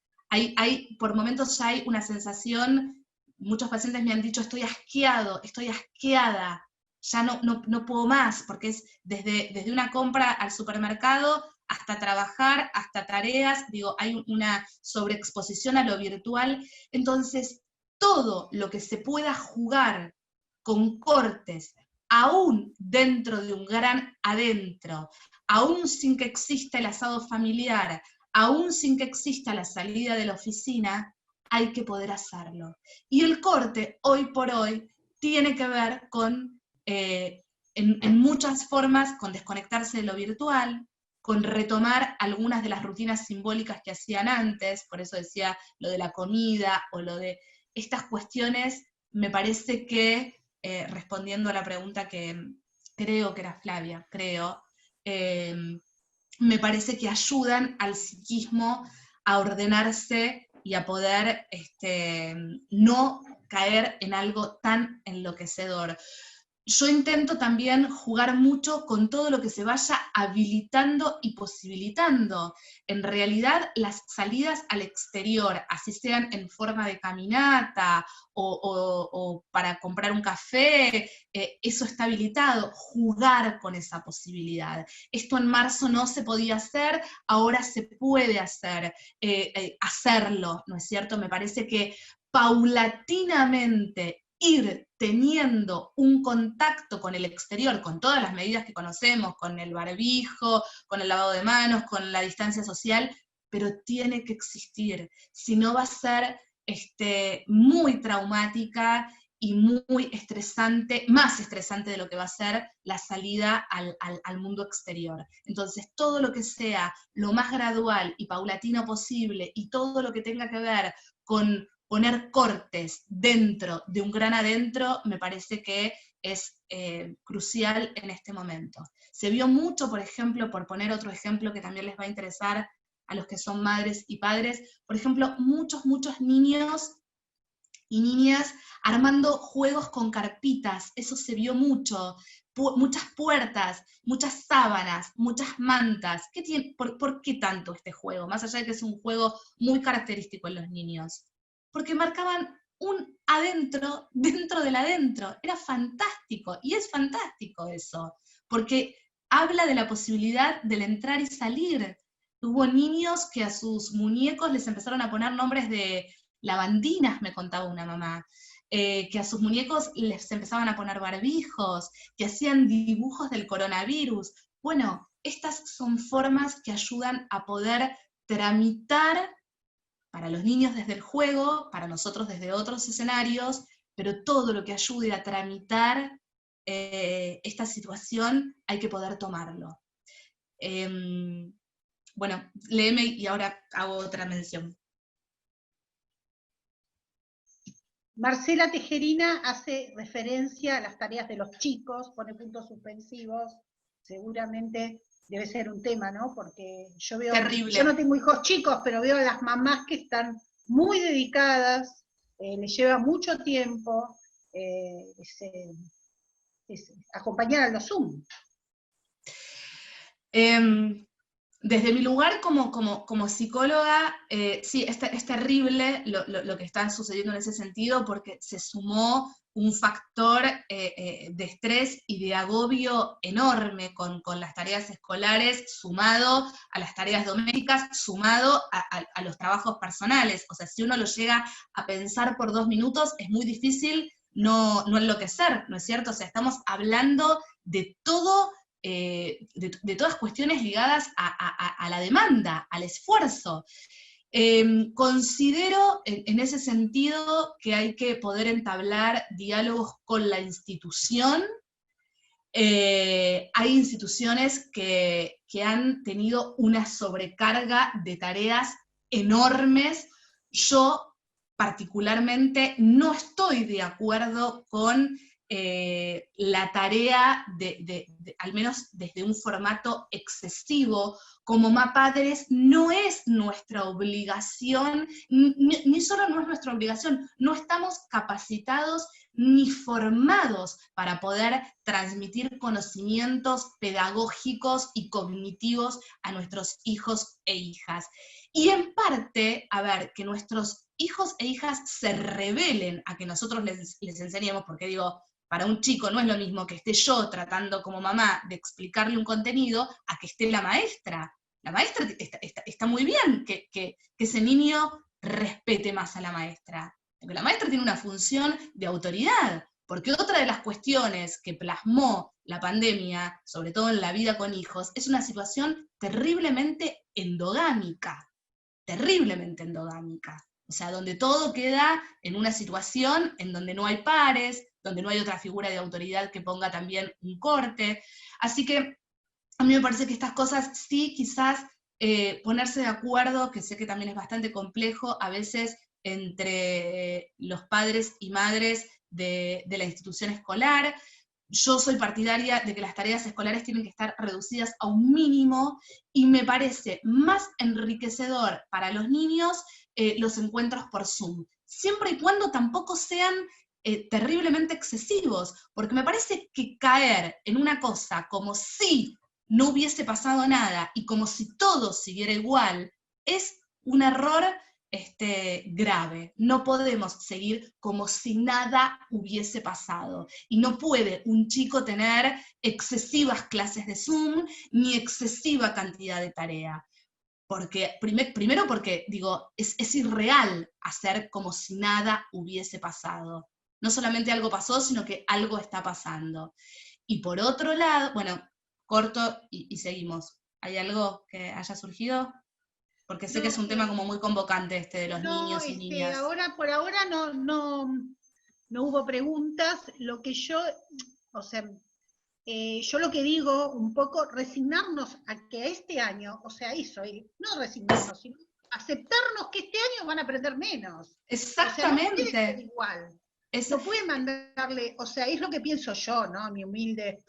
Por momentos ya hay una sensación, muchos pacientes me han dicho, estoy asqueado, estoy asqueada, ya no puedo más, porque es desde una compra al supermercado hasta trabajar, hasta tareas, digo, hay una sobreexposición a lo virtual. Entonces, todo lo que se pueda jugar con cortes, aún dentro de un gran adentro, aún sin que exista el asado familiar, aún sin que exista la salida de la oficina, hay que poder hacerlo. Y el corte, hoy por hoy, tiene que ver con, en muchas formas, con desconectarse de lo virtual, con retomar algunas de las rutinas simbólicas que hacían antes, por eso decía lo de la comida, o lo de estas cuestiones, me parece que, respondiendo a la pregunta que creo que era Flavia, me parece que ayudan al psiquismo a ordenarse y a poder no caer en algo tan enloquecedor. yo intento también jugar mucho con todo lo que se vaya habilitando y posibilitando. En realidad, las salidas al exterior, así sean en forma de caminata o para comprar un café, eso está habilitado, jugar con esa posibilidad. Esto en marzo no se podía hacer, ahora se puede hacer, hacerlo, ¿no es cierto? Me parece que paulatinamente ir teniendo un contacto con el exterior, con todas las medidas que conocemos, con el barbijo, con el lavado de manos, con la distancia social, pero tiene que existir, si no va a ser muy traumática y muy estresante, más estresante de lo que va a ser la salida al mundo exterior. Entonces, todo lo que sea lo más gradual y paulatino posible, y todo lo que tenga que ver con poner cortes dentro de un gran adentro, me parece que es crucial en este momento. Se vio mucho, por ejemplo, por poner otro ejemplo que también les va a interesar a los que son madres y padres, por ejemplo, muchos niños y niñas armando juegos con carpitas, eso se vio mucho, muchas puertas, muchas sábanas, muchas mantas. ¿Por qué tanto este juego? Más allá de que es un juego muy característico en los niños. Porque marcaban un adentro dentro del adentro. Era fantástico, y es fantástico eso, porque habla de la posibilidad del entrar y salir. Hubo niños que a sus muñecos les empezaron a poner nombres de lavandinas, me contaba una mamá, que a sus muñecos les empezaban a poner barbijos, que hacían dibujos del coronavirus. Bueno, estas son formas que ayudan a poder tramitar para los niños desde el juego, para nosotros desde otros escenarios, pero todo lo que ayude a tramitar esta situación hay que poder tomarlo. Bueno, léeme y ahora hago otra mención. Marcela Tejerina hace referencia a las tareas de los chicos, pone puntos suspensivos, seguramente debe ser un tema, ¿no? Porque yo veo, terrible. Yo no tengo hijos chicos, pero veo a las mamás que están muy dedicadas, les lleva mucho tiempo acompañar a los Zoom. Desde mi lugar como psicóloga, sí, es terrible lo que está sucediendo en ese sentido, porque se sumó un factor de estrés y de agobio enorme con las tareas escolares, sumado a las tareas domésticas, sumado a los trabajos personales. O sea, si uno lo llega a pensar por 2 minutos, es muy difícil no enloquecer, ¿no es cierto? O sea, estamos hablando de todo, de todas cuestiones ligadas a la demanda, al esfuerzo. Considero en ese sentido que hay que poder entablar diálogos con la institución. Hay instituciones que han tenido una sobrecarga de tareas enormes. Yo particularmente no estoy de acuerdo con la tarea al menos desde un formato excesivo. Como padres, no es nuestra obligación, ni solo no es nuestra obligación, no estamos capacitados ni formados para poder transmitir conocimientos pedagógicos y cognitivos a nuestros hijos e hijas. Y en parte, a ver, que nuestros hijos e hijas se rebelen a que nosotros les enseñemos, porque digo, para un chico no es lo mismo que esté yo tratando como mamá de explicarle un contenido a que esté la maestra. La maestra está muy bien que ese niño respete más a la maestra, porque la maestra tiene una función de autoridad, porque otra de las cuestiones que plasmó la pandemia, sobre todo en la vida con hijos, es una situación terriblemente endogámica, o sea, donde todo queda en una situación en donde no hay pares, donde no hay otra figura de autoridad que ponga también un corte. Así que a mí me parece que estas cosas sí, quizás ponerse de acuerdo, que sé que también es bastante complejo a veces entre los padres y madres de la institución escolar. Yo soy partidaria de que las tareas escolares tienen que estar reducidas a un mínimo, y me parece más enriquecedor para los niños los encuentros por Zoom, siempre y cuando tampoco sean terriblemente excesivos, porque me parece que caer en una cosa como si no hubiese pasado nada y como si todo siguiera igual, es un error grave. No podemos seguir como si nada hubiese pasado. Y no puede un chico tener excesivas clases de Zoom, ni excesiva cantidad de tarea. Porque, primero porque, digo, es irreal hacer como si nada hubiese pasado. No solamente algo pasó, sino que algo está pasando. Y por otro lado, bueno, corto y seguimos. ¿Hay algo que haya surgido? Porque sé que es un tema como muy convocante de los niños y niñas. Por ahora no hubo preguntas. Lo que yo, o sea, yo lo que digo, un poco, resignarnos a que este año, o sea, no resignarnos, sino aceptarnos que este año van a aprender menos. Exactamente. O sea, no puede ser igual. No puede mandarle, o sea, es lo que pienso yo, ¿no? Mi humilde,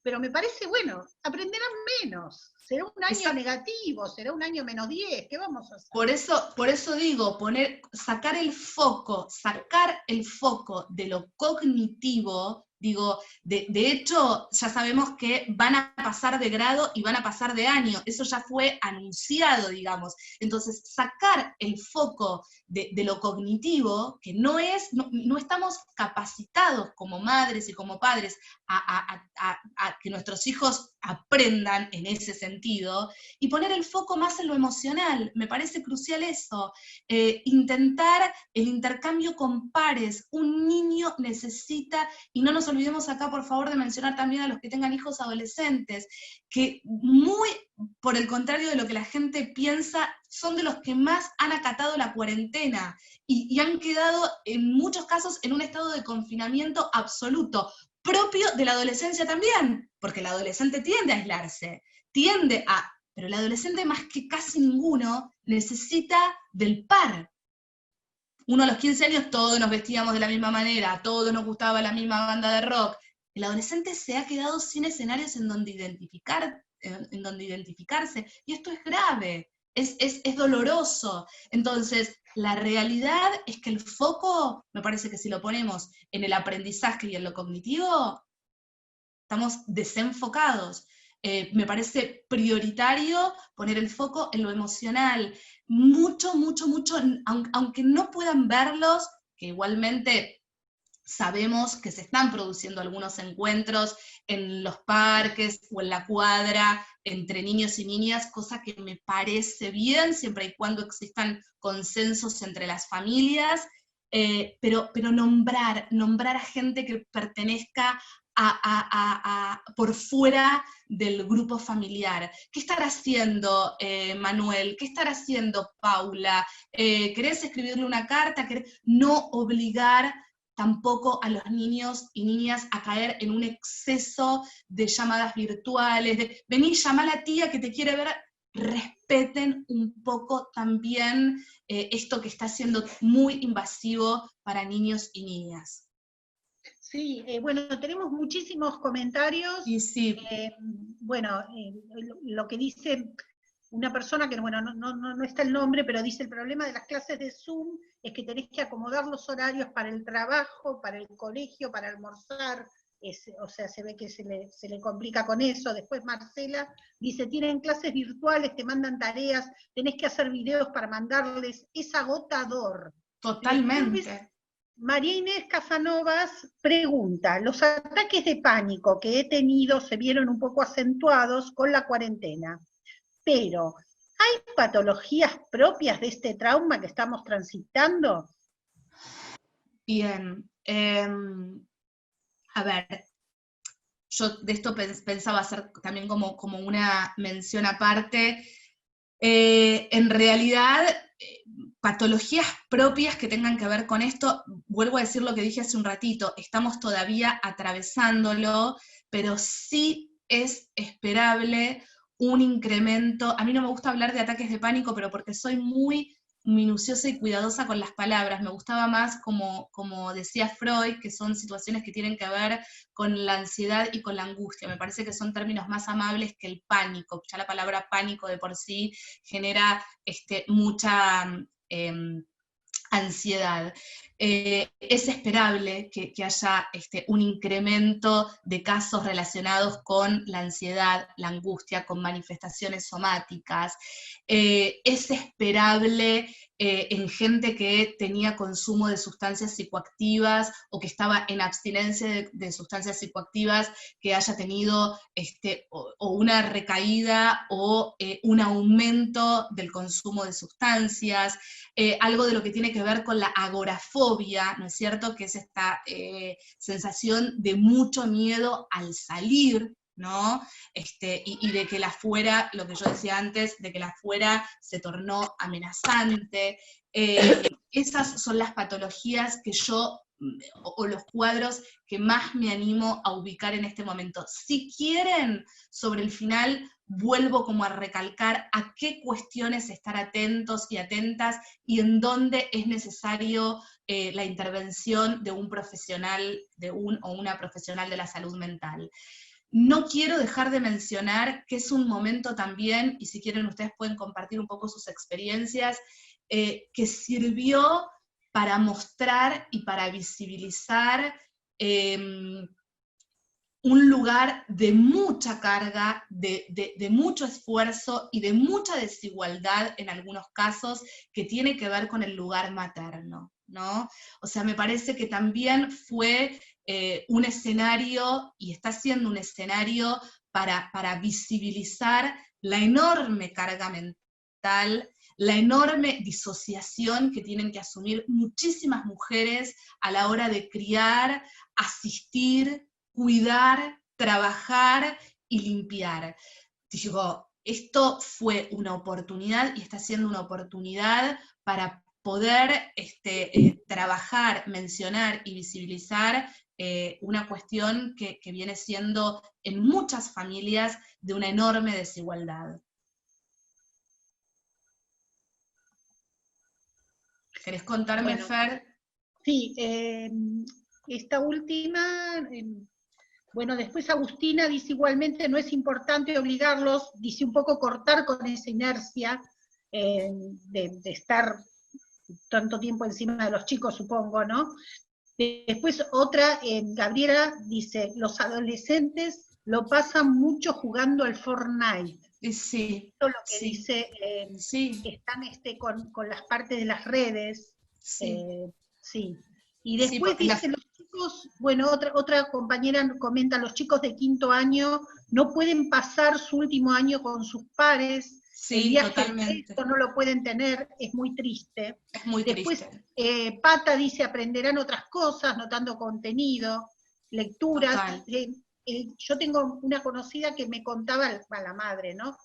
pero me parece, bueno, aprenderán menos. Será un año negativo, será un año -10, ¿qué vamos a hacer? Por eso digo, sacar el foco de lo cognitivo. Digo, de hecho, ya sabemos que van a pasar de grado y van a pasar de año, eso ya fue anunciado, digamos. Entonces, sacar el foco de lo cognitivo, que no estamos capacitados como madres y como padres a que nuestros hijos aprendan en ese sentido, y poner el foco más en lo emocional. Me parece crucial eso. Intentar el intercambio con pares. Un niño necesita, y no nos olvidemos acá, por favor, de mencionar también a los que tengan hijos adolescentes, que muy por el contrario de lo que la gente piensa, son de los que más han acatado la cuarentena y han quedado en muchos casos en un estado de confinamiento absoluto, propio de la adolescencia también, porque el adolescente tiende a aislarse, pero el adolescente más que casi ninguno necesita del par. Uno a los 15 años todos nos vestíamos de la misma manera, a todos nos gustaba la misma banda de rock. El adolescente se ha quedado sin escenarios en donde identificarse, y esto es grave, es doloroso. Entonces, la realidad es que el foco, me parece que si lo ponemos en el aprendizaje y en lo cognitivo, estamos desenfocados. Me parece prioritario poner el foco en lo emocional, mucho, aunque no puedan verlos, que igualmente sabemos que se están produciendo algunos encuentros en los parques o en la cuadra entre niños y niñas, cosa que me parece bien, siempre y cuando existan consensos entre las familias, pero nombrar a gente que pertenezca por fuera del grupo familiar. ¿Qué estará haciendo Manuel? ¿Qué estará haciendo Paula? ¿Querés escribirle una carta? No obligar tampoco a los niños y niñas a caer en un exceso de llamadas virtuales, vení, llama a la tía que te quiere ver. Respeten un poco también esto que está siendo muy invasivo para niños y niñas. Sí, bueno, tenemos muchísimos comentarios. Y sí. Lo que dice una persona que, bueno, no está el nombre, pero dice: el problema de las clases de Zoom es que tenés que acomodar los horarios para el trabajo, para el colegio, para almorzar. O sea, se ve que se le complica con eso. Después Marcela dice: tienen clases virtuales, te mandan tareas, tenés que hacer videos para mandarles, es agotador. Totalmente. María Inés Casanovas pregunta: los ataques de pánico que he tenido se vieron un poco acentuados con la cuarentena, pero ¿hay patologías propias de este trauma que estamos transitando? Bien, a ver, yo de esto pensaba hacer también como una mención aparte. En realidad, patologías propias que tengan que ver con esto, vuelvo a decir lo que dije hace un ratito, estamos todavía atravesándolo, pero sí es esperable un incremento. A mí no me gusta hablar de ataques de pánico, pero porque soy muy minuciosa y cuidadosa con las palabras. Me gustaba más, como decía Freud, que son situaciones que tienen que ver con la ansiedad y con la angustia. Me parece que son términos más amables que el pánico. Ya la palabra pánico de por sí genera mucha ansiedad. Es esperable que haya un incremento de casos relacionados con la ansiedad, la angustia, con manifestaciones somáticas. Es esperable en gente que tenía consumo de sustancias psicoactivas o que estaba en abstinencia de sustancias psicoactivas, que haya tenido o una recaída o un aumento del consumo de sustancias, algo de lo que tiene que ver con la agorafobia, ¿no es cierto?, que es esta sensación de mucho miedo al salir, ¿no? Y de que la afuera, lo que yo decía antes, de que la afuera se tornó amenazante. Esas son las patologías que yo, o los cuadros que más me animo a ubicar en este momento. Si quieren, sobre el final, vuelvo como a recalcar a qué cuestiones estar atentos y atentas y en dónde es necesario la intervención de un profesional, de un o una profesional de la salud mental. No quiero dejar de mencionar que es un momento también, y si quieren ustedes pueden compartir un poco sus experiencias, que sirvió para mostrar y para visibilizar un lugar de mucha carga, de mucho esfuerzo y de mucha desigualdad en algunos casos, que tiene que ver con el lugar materno, ¿no? O sea, me parece que también fue un escenario, y está siendo un escenario para visibilizar la enorme carga mental, la enorme disociación que tienen que asumir muchísimas mujeres a la hora de criar, asistir, cuidar, trabajar y limpiar. Digo, esto fue una oportunidad y está siendo una oportunidad para poder trabajar, mencionar y visibilizar una cuestión que viene siendo en muchas familias de una enorme desigualdad. ¿Querés contarme, Bueno, Fer? Sí, esta última, bueno, después Agustina dice igualmente, no es importante obligarlos, dice un poco cortar con esa inercia de estar tanto tiempo encima de los chicos, supongo, ¿no? Después otra, Gabriela dice, los adolescentes lo pasan mucho jugando al Fortnite. Sí. Esto es lo que Sí. dice, Sí. que están con las partes de las redes. Sí. Sí. Y después Sí, dice los chicos, bueno, otra compañera comenta, los chicos de 5º año no pueden pasar su último año con sus pares, sí, el viaje totalmente. esto no lo pueden tener, es muy triste. Es muy Después, triste. Pata dice, aprenderán otras cosas, notando contenido, lecturas. Yo tengo una conocida que me contaba, a la madre, ¿no?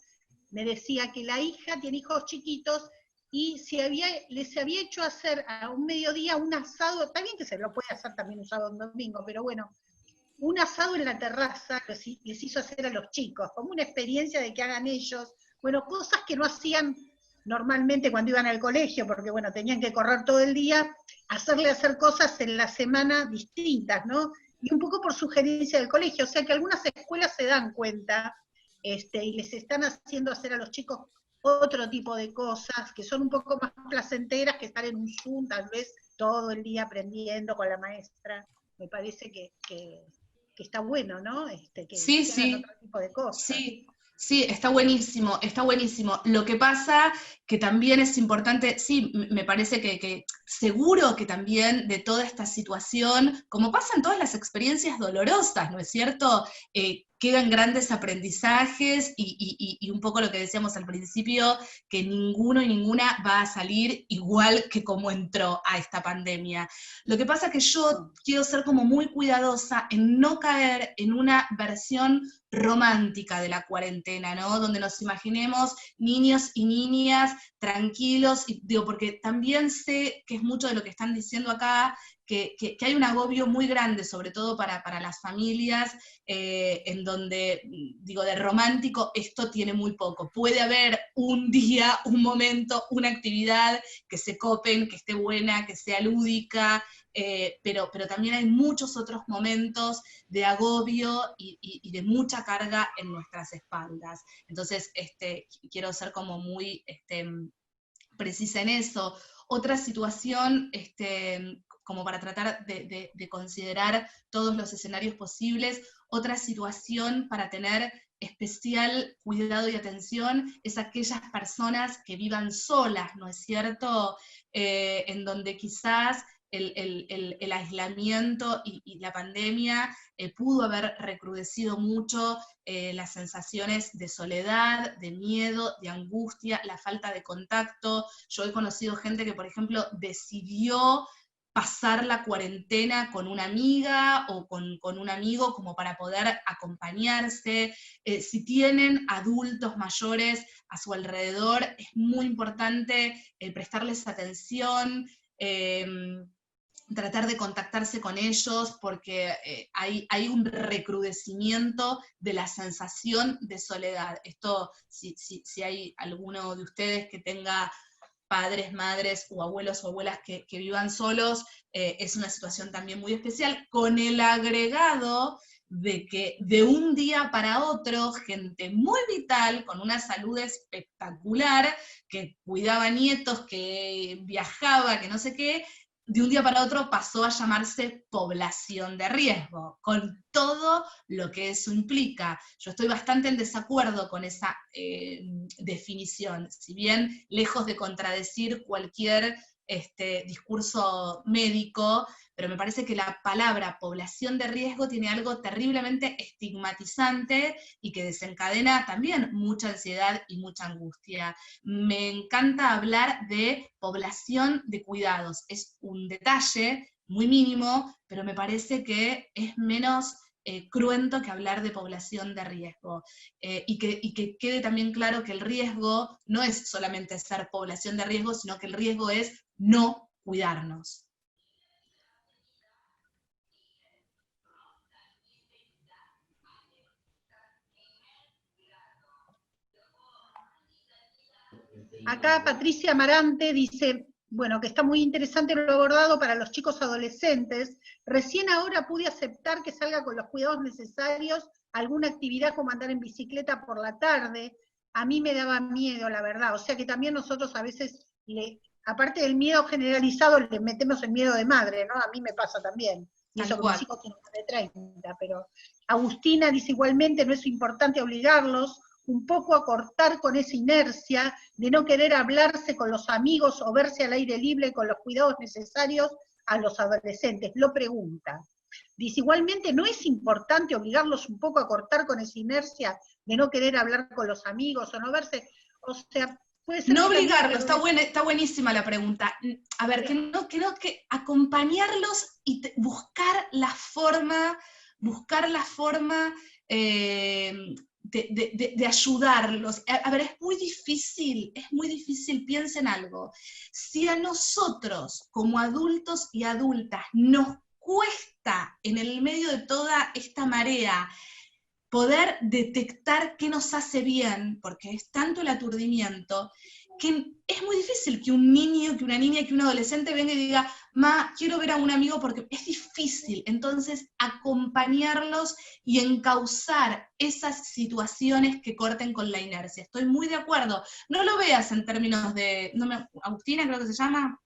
Me decía que la hija tiene hijos chiquitos y les había hecho hacer a un mediodía un asado, está bien que se lo puede hacer también un sábado o un domingo, pero bueno, un asado en la terraza que les hizo hacer a los chicos, como una experiencia de que hagan ellos, bueno, cosas que no hacían normalmente cuando iban al colegio, porque bueno, tenían que correr todo el día, hacerle hacer cosas en la semana distintas, ¿no? Y un poco por sugerencia del colegio, o sea que algunas escuelas se dan cuenta y les están haciendo hacer a los chicos otro tipo de cosas que son un poco más placenteras que estar en un Zoom, tal vez todo el día aprendiendo con la maestra. Me parece que está bueno, ¿no? Que Sí, se hagan sí. otro tipo de cosas. Sí. Sí, está buenísimo, está buenísimo. Lo que pasa que también es importante, sí, me parece que seguro que también de toda esta situación, como pasa en todas las experiencias dolorosas, ¿no es cierto? Quedan grandes aprendizajes y un poco lo que decíamos al principio, que ninguno y ninguna va a salir igual que como entró a esta pandemia. Lo que pasa que yo quiero ser como muy cuidadosa en no caer en una versión romántica de la cuarentena, ¿no? Donde nos imaginemos niños y niñas tranquilos, y digo, porque también sé que es mucho de lo que están diciendo acá, que hay un agobio muy grande, sobre todo para las familias, en donde, digo, de romántico esto tiene muy poco. Puede haber un día, un momento, una actividad que se copen, que esté buena, que sea lúdica, pero también hay muchos otros momentos de agobio y de mucha carga en nuestras espaldas. Entonces, quiero ser como muy precisa en eso. Otra situación como para tratar de considerar todos los escenarios posibles. Otra situación para tener especial cuidado y atención es aquellas personas que vivan solas, ¿no es cierto? En donde quizás el aislamiento y la pandemia pudo haber recrudecido mucho las sensaciones de soledad, de miedo, de angustia, la falta de contacto. Yo he conocido gente que, por ejemplo, decidió pasar la cuarentena con una amiga o con un amigo como para poder acompañarse. Si tienen adultos mayores a su alrededor, es muy importante prestarles atención, tratar de contactarse con ellos, porque hay un recrudecimiento de la sensación de soledad. Esto, si hay alguno de ustedes que tenga padres, madres o abuelos o abuelas que vivan solos, es una situación también muy especial, con el agregado de que de un día para otro, gente muy vital, con una salud espectacular, que cuidaba nietos, que viajaba, que no sé qué, de un día para otro pasó a llamarse población de riesgo, con todo lo que eso implica. Yo estoy bastante en desacuerdo con esa definición, si bien lejos de contradecir cualquier discurso médico, pero me parece que la palabra población de riesgo tiene algo terriblemente estigmatizante y que desencadena también mucha ansiedad y mucha angustia. Me encanta hablar de población de cuidados, es un detalle muy mínimo, pero me parece que es menos cruento que hablar de población de riesgo, y que quede también claro que el riesgo no es solamente ser población de riesgo, sino que el riesgo es no cuidarnos. Acá Patricia Amarante dice, bueno, que está muy interesante lo abordado para los chicos adolescentes. Recién ahora pude aceptar que salga con los cuidados necesarios alguna actividad como andar en bicicleta por la tarde. A mí me daba miedo, la verdad. O sea que también nosotros a veces, aparte del miedo generalizado, le metemos el miedo de madre, ¿no? A mí me pasa también. Y eso que mis hijos tienen más de 30, pero Agustina dice igualmente, no es importante obligarlos, un poco a cortar con esa inercia de no querer hablarse con los amigos o verse al aire libre con los cuidados necesarios a los adolescentes. Lo pregunta. Dice, igualmente no es importante obligarlos un poco a cortar con esa inercia de no querer hablar con los amigos o no verse. O sea, puede ser. No obligarlos, está buenísima la pregunta. A ver, creo que acompañarlos y buscar la forma de ayudarlos. A ver, es muy difícil, piensen algo. Si a nosotros, como adultos y adultas, nos cuesta, en el medio de toda esta marea, poder detectar qué nos hace bien, porque es tanto el aturdimiento, que es muy difícil que un niño, que una niña, que un adolescente venga y diga, ma, quiero ver a un amigo, porque es difícil. Entonces, acompañarlos y encauzar esas situaciones que corten con la inercia. Estoy muy de acuerdo. No lo veas en términos de, Agustina creo que se llama.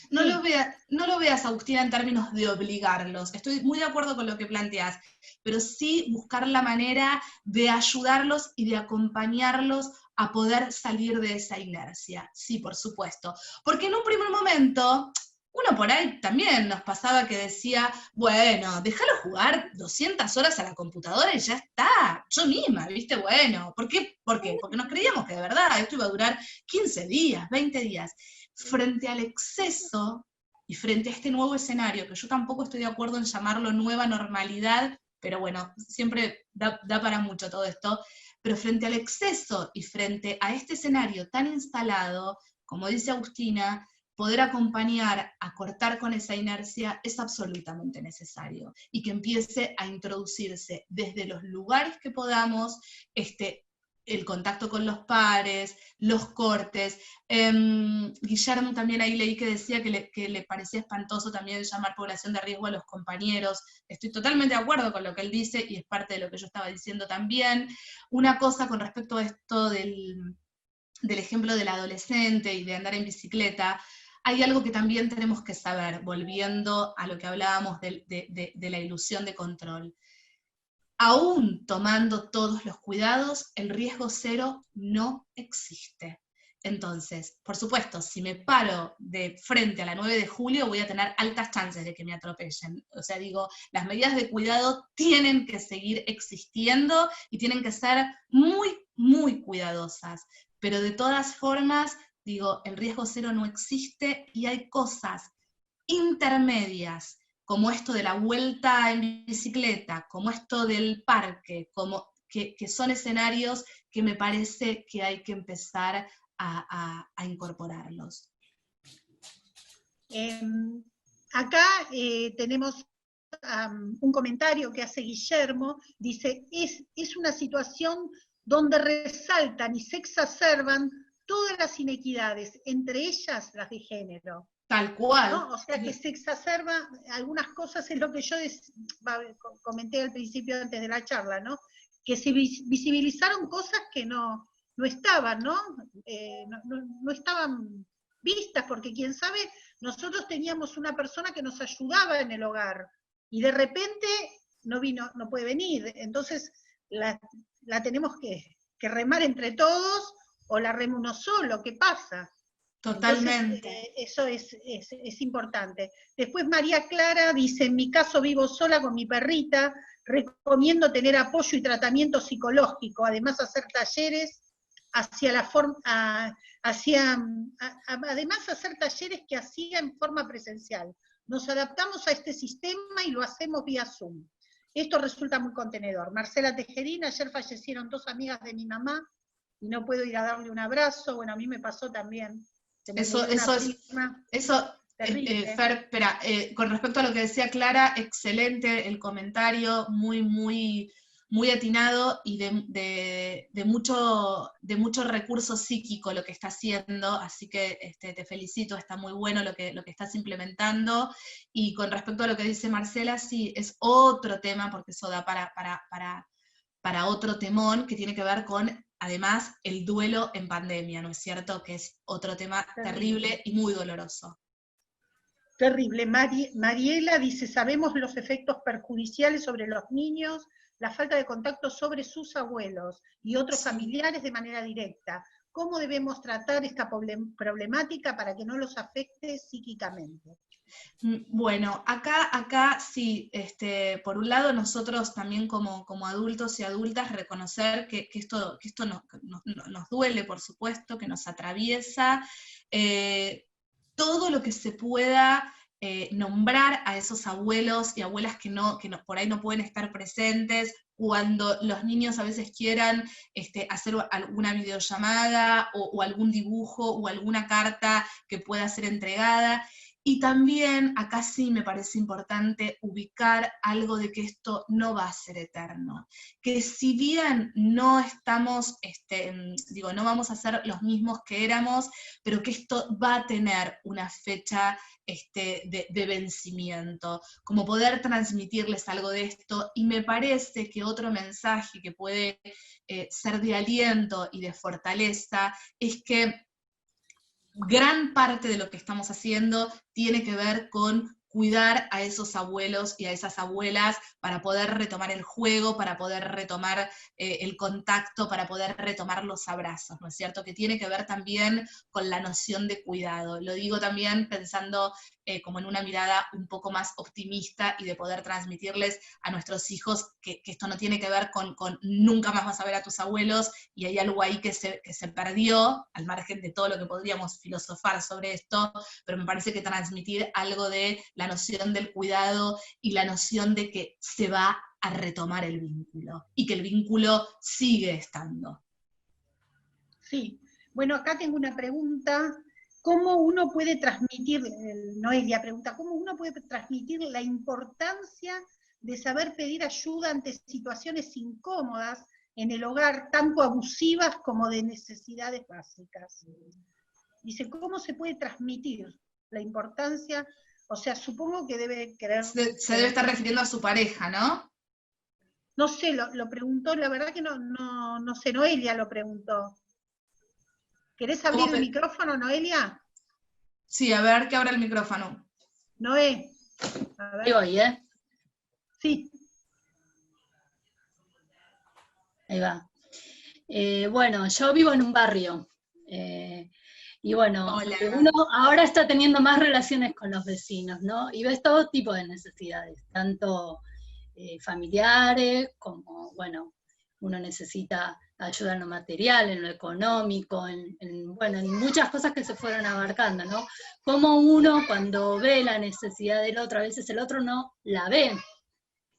No lo veas, Agustina, en términos de obligarlos. Estoy muy de acuerdo con lo que planteas, pero sí buscar la manera de ayudarlos y de acompañarlos a poder salir de esa inercia. Sí, por supuesto. Porque en un primer momento, uno por ahí también nos pasaba que decía, bueno, déjalo jugar 200 horas a la computadora y ya está. Yo misma, ¿viste? Bueno, ¿por qué? Porque nos creíamos que de verdad esto iba a durar 15 días, 20 días. Frente al exceso y frente a este nuevo escenario, que yo tampoco estoy de acuerdo en llamarlo nueva normalidad, pero bueno, siempre da para mucho todo esto, pero frente al exceso y frente a este escenario tan instalado, como dice Agustina, poder acompañar a cortar con esa inercia es absolutamente necesario, y que empiece a introducirse desde los lugares que podamos, el contacto con los pares, los cortes. Guillermo también ahí leí que decía que le parecía espantoso también llamar población de riesgo a los compañeros. Estoy totalmente de acuerdo con lo que él dice y es parte de lo que yo estaba diciendo también. Una cosa con respecto a esto del ejemplo del adolescente y de andar en bicicleta. hay algo que también tenemos que saber, volviendo a lo que hablábamos de la ilusión de control. Aún tomando todos los cuidados, el riesgo cero no existe. Entonces, por supuesto, si me paro de frente a la 9 de julio, voy a tener altas chances de que me atropellen. O sea, digo, las medidas de cuidado tienen que seguir existiendo y tienen que ser muy, muy cuidadosas. Pero de todas formas, digo, el riesgo cero no existe y hay cosas intermedias, como esto de la vuelta en bicicleta, como esto del parque, como que son escenarios que me parece que hay que empezar a incorporarlos. Acá tenemos un comentario que hace Guillermo, dice, es una situación donde resaltan y se exacerban todas las inequidades, entre ellas las de género. Tal cual. ¿No? O sea que se exacerba algunas cosas, es lo que yo comenté al principio antes de la charla, ¿no? Que se visibilizaron cosas que no estaban, ¿no? No estaban vistas, porque quién sabe, nosotros teníamos una persona que nos ayudaba en el hogar, y de repente no puede venir, entonces la tenemos que remar entre todos, o la remo uno solo, ¿qué pasa? Totalmente. Entonces, eso es importante. Después María Clara dice, en mi caso vivo sola con mi perrita, recomiendo tener apoyo y tratamiento psicológico, además hacer talleres además hacer talleres que hacía en forma presencial. Nos adaptamos a este sistema y lo hacemos vía Zoom. Esto resulta muy contenedor. Marcela Tejerín, ayer fallecieron 2 amigas de mi mamá, y no puedo ir a darle un abrazo, bueno, a mí me pasó también. Fer, espera, con respecto a lo que decía Clara, excelente el comentario, muy, muy, muy atinado y de mucho recurso psíquico lo que está haciendo, así que te felicito, está muy bueno lo que estás implementando. Y con respecto a lo que dice Marcela, sí, es otro tema, porque eso da para otro temón que tiene que ver con, además, el duelo en pandemia, ¿no es cierto? Que es otro tema terrible y muy doloroso. Terrible. Mariela dice, sabemos los efectos perjudiciales sobre los niños, la falta de contacto sobre sus abuelos y otros familiares de manera directa. ¿Cómo debemos tratar esta problemática para que no los afecte psíquicamente? Bueno, acá sí, por un lado nosotros también como adultos y adultas reconocer que esto nos duele, por supuesto, que nos atraviesa, todo lo que se pueda nombrar a esos abuelos y abuelas que por ahí no pueden estar presentes, cuando los niños a veces quieran hacer alguna videollamada o algún dibujo o alguna carta que pueda ser entregada. Y también acá sí me parece importante ubicar algo de que esto no va a ser eterno, que si bien no estamos, no vamos a ser los mismos que éramos, pero que esto va a tener una fecha de vencimiento, como poder transmitirles algo de esto. Y me parece que otro mensaje que puede ser de aliento y de fortaleza es que gran parte de lo que estamos haciendo tiene que ver con cuidar a esos abuelos y a esas abuelas para poder retomar el juego, para poder retomar el contacto, para poder retomar los abrazos, ¿no es cierto? Que tiene que ver también con la noción de cuidado. Lo digo también pensando como en una mirada un poco más optimista y de poder transmitirles a nuestros hijos que esto no tiene que ver con nunca más vas a ver a tus abuelos, y hay algo ahí que se perdió, al margen de todo lo que podríamos filosofar sobre esto, pero me parece que transmitir algo de la noción del cuidado y la noción de que se va a retomar el vínculo, y que el vínculo sigue estando. Sí, bueno, acá tengo una pregunta. ¿Cómo uno puede transmitir, Noelia pregunta, cómo uno puede transmitir la importancia de saber pedir ayuda ante situaciones incómodas en el hogar, tanto abusivas como de necesidades básicas? Dice, ¿cómo se puede transmitir la importancia? O sea, supongo que debe querer... Se debe estar refiriendo a su pareja, ¿no? No sé, lo preguntó, la verdad que no sé, Noelia lo preguntó. ¿Querés abrir el micrófono, Noelia? Sí, a ver, que abra el micrófono. Noé. A ver. Ahí voy, ¿eh? Sí. Ahí va. Bueno, yo vivo en un barrio. Y bueno, Hola. uno ahora está teniendo más relaciones con los vecinos, ¿no? Y ves todo tipo de necesidades, tanto familiares como, bueno, uno necesita ayuda en lo material, en lo económico, bueno, en muchas cosas que se fueron abarcando, ¿no? Como uno cuando ve la necesidad del otro, a veces el otro no la ve,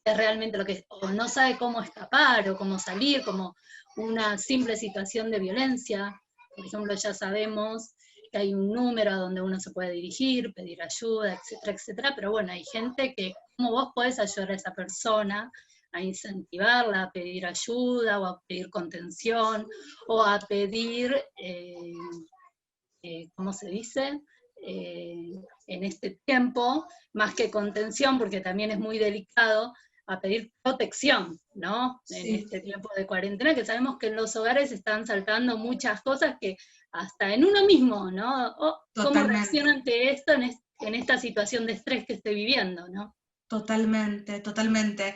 es realmente lo que, o no sabe cómo escapar, o cómo salir, como una simple situación de violencia. Por ejemplo, ya sabemos que hay un número a donde uno se puede dirigir, pedir ayuda, etcétera, etcétera, pero bueno, hay gente que, ¿cómo vos podés ayudar a esa persona a incentivarla a pedir ayuda, o a pedir contención, o a pedir, ¿cómo se dice?, en este tiempo, más que contención, porque también es muy delicado, a pedir protección, ¿no? Sí. En este tiempo de cuarentena, que sabemos que en los hogares están saltando muchas cosas que hasta en uno mismo, ¿no? ¿Cómo reacciona ante esto en esta situación de estrés que estoy viviendo, ¿no? Totalmente, totalmente.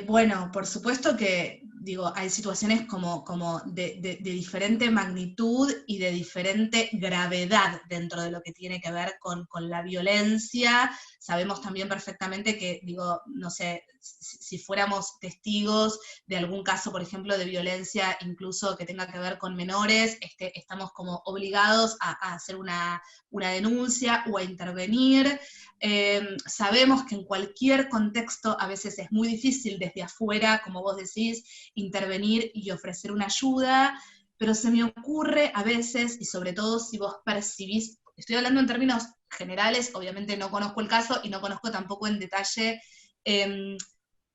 Bueno, por supuesto que, digo, hay situaciones como de diferente magnitud y de diferente gravedad dentro de lo que tiene que ver con la violencia. Sabemos también perfectamente que, digo, no sé, si fuéramos testigos de algún caso, por ejemplo, de violencia, incluso que tenga que ver con menores, estamos como obligados a hacer una denuncia o a intervenir. Sabemos que en cualquier contexto a veces es muy difícil desde afuera, como vos decís, intervenir y ofrecer una ayuda, pero se me ocurre a veces, y sobre todo si vos percibís, estoy hablando en términos generales, obviamente no conozco el caso y no conozco tampoco en detalle,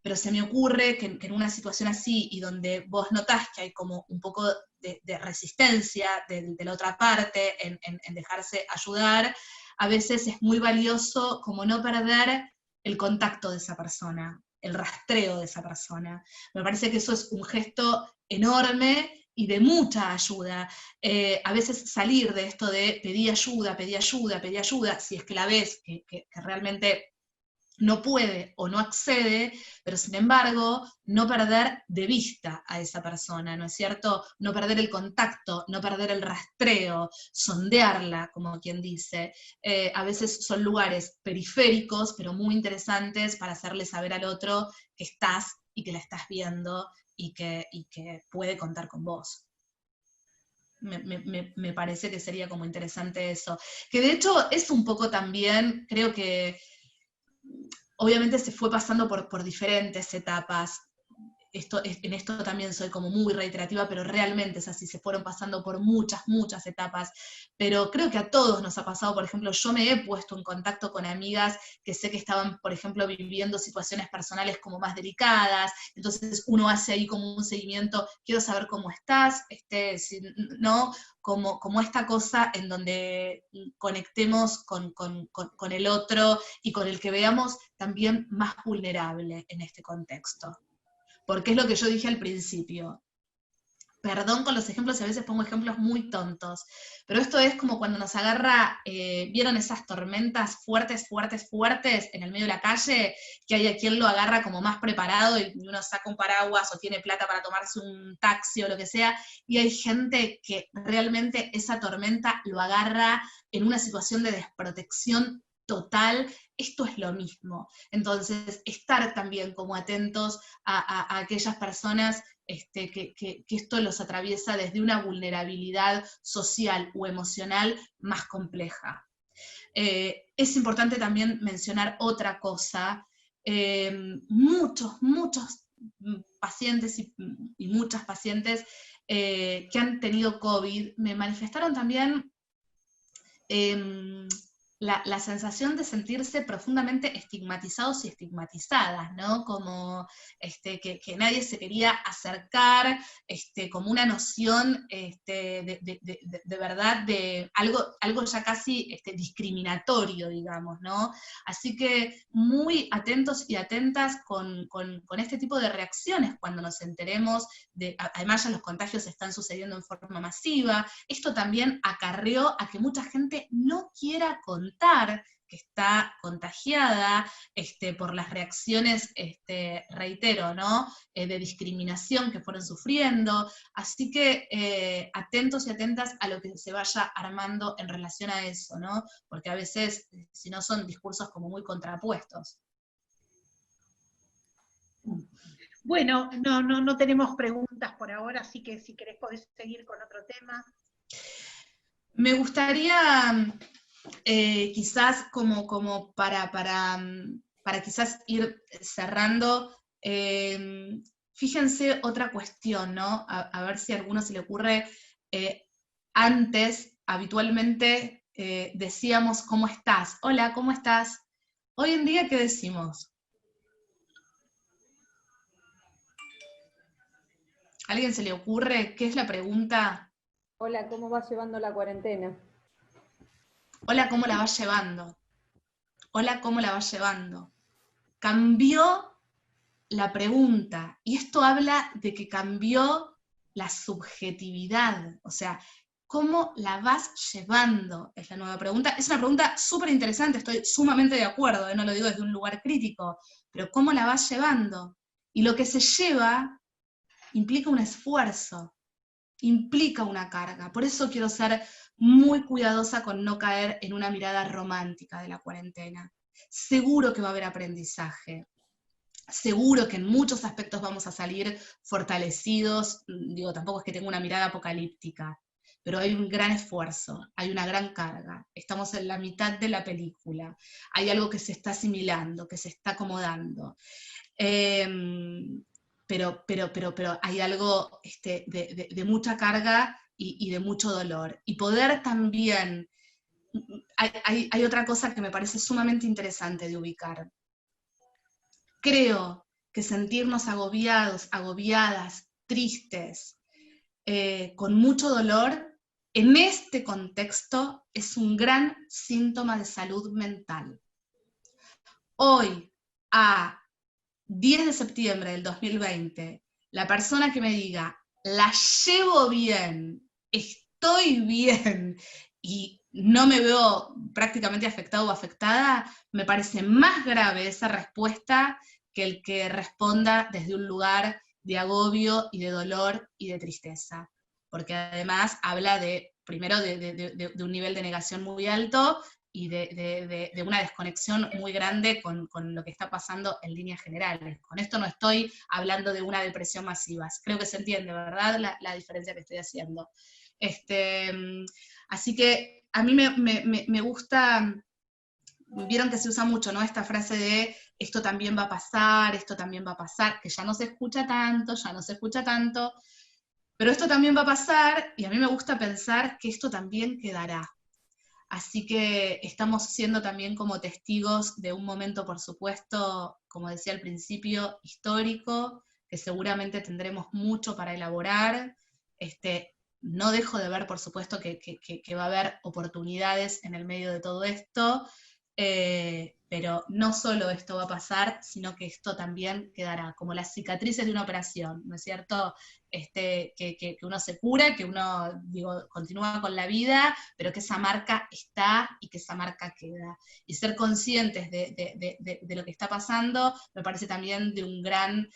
pero se me ocurre que en una situación así, y donde vos notás que hay como un poco de resistencia de la otra parte en dejarse ayudar, a veces es muy valioso como no perder el contacto de esa persona, el rastreo de esa persona. Me parece que eso es un gesto enorme y de mucha ayuda. A veces salir de esto de pedí ayuda, pedí ayuda, pedí ayuda, si es que la ves que realmente no puede o no accede, pero sin embargo, no perder de vista a esa persona, ¿no es cierto? No perder el contacto, no perder el rastreo, sondearla, como quien dice. A veces son lugares periféricos, pero muy interesantes para hacerle saber al otro que estás y que la estás viendo y que puede contar con vos. Me parece que sería como interesante eso. Que de hecho es un poco también, creo que obviamente se fue pasando por diferentes etapas. En esto también soy como muy reiterativa, pero realmente es así, se fueron pasando por muchas etapas. Pero creo que a todos nos ha pasado, por ejemplo, yo me he puesto en contacto con amigas que sé que estaban, por ejemplo, viviendo situaciones personales como más delicadas, entonces uno hace ahí como un seguimiento, quiero saber cómo estás, ¿no? Como esta cosa en donde conectemos con el otro y con el que veamos también más vulnerable en este contexto. Porque es lo que yo dije al principio. Perdón con los ejemplos, a veces pongo ejemplos muy tontos, pero esto es como cuando nos agarra, ¿vieron esas tormentas fuertes en el medio de la calle? Que hay a quien lo agarra como más preparado y uno saca un paraguas o tiene plata para tomarse un taxi o lo que sea, y hay gente que realmente esa tormenta lo agarra en una situación de desprotección total. Esto es lo mismo. Entonces, estar también como atentos a aquellas personas que esto los atraviesa desde una vulnerabilidad social o emocional más compleja. Es importante también mencionar otra cosa. Muchos pacientes y muchas pacientes que han tenido COVID me manifestaron también la sensación de sentirse profundamente estigmatizados y estigmatizadas, ¿no? Como que nadie se quería acercar, como una noción de verdad, de algo ya casi discriminatorio, digamos, ¿no? Así que muy atentos y atentas con este tipo de reacciones cuando nos enteremos además ya los contagios están sucediendo en forma masiva. Esto también acarreó a que mucha gente no quiera contar que está contagiada por las reacciones, reitero, ¿no? De discriminación que fueron sufriendo. Así que atentos y atentas a lo que se vaya armando en relación a eso, ¿no? Porque a veces, si no, son discursos como muy contrapuestos. Bueno, no tenemos preguntas por ahora, así que si querés podés seguir con otro tema. Me gustaría quizás como para quizás ir cerrando, fíjense otra cuestión, ¿no? A ver si a alguno se le ocurre. Antes, habitualmente, decíamos, ¿cómo estás? Hola, ¿cómo estás? Hoy en día, ¿qué decimos? ¿A alguien se le ocurre? ¿Qué es la pregunta? Hola, ¿cómo vas llevando la cuarentena? Hola, ¿cómo la vas llevando? Hola, ¿cómo la vas llevando? Cambió la pregunta, y esto habla de que cambió la subjetividad, o sea, ¿cómo la vas llevando? Es la nueva pregunta. Es una pregunta súper interesante, estoy sumamente de acuerdo, no lo digo desde un lugar crítico, pero ¿cómo la vas llevando? Y lo que se lleva implica un esfuerzo, implica una carga. Por eso quiero ser muy cuidadosa con no caer en una mirada romántica de la cuarentena. Seguro que va a haber aprendizaje. Seguro que en muchos aspectos vamos a salir fortalecidos. Digo, tampoco es que tenga una mirada apocalíptica, pero hay un gran esfuerzo, hay una gran carga. Estamos en la mitad de la película. Hay algo que se está asimilando, que se está acomodando. Pero hay algo de mucha carga y de mucho dolor. Y poder también, hay otra cosa que me parece sumamente interesante de ubicar. Creo que sentirnos agobiados, agobiadas, tristes, con mucho dolor, en este contexto es un gran síntoma de salud mental. Hoy, a 10 de septiembre del 2020, la persona que me diga, la llevo bien, estoy bien, y no me veo prácticamente afectado o afectada, me parece más grave esa respuesta que el que responda desde un lugar de agobio y de dolor y de tristeza. Porque además habla primero de un nivel de negación muy alto, y de una desconexión muy grande con lo que está pasando en líneas generales. Con esto no estoy hablando de una depresión masiva. Creo que se entiende, ¿verdad?, la diferencia que estoy haciendo. Así que a mí me gusta, vieron que se usa mucho, ¿no?, esta frase de esto también va a pasar, esto también va a pasar, que ya no se escucha tanto, pero esto también va a pasar, y a mí me gusta pensar que esto también quedará. Así que estamos siendo también como testigos de un momento, por supuesto, como decía al principio, histórico, que seguramente tendremos mucho para elaborar. No dejo de ver, por supuesto, que va a haber oportunidades en el medio de todo esto, pero no solo esto va a pasar, sino que esto también quedará, como las cicatrices de una operación, ¿no es cierto? Que uno se cura, que uno, digo, continúa con la vida, pero que esa marca está y que esa marca queda. Y ser conscientes de lo que está pasando me parece también de un gran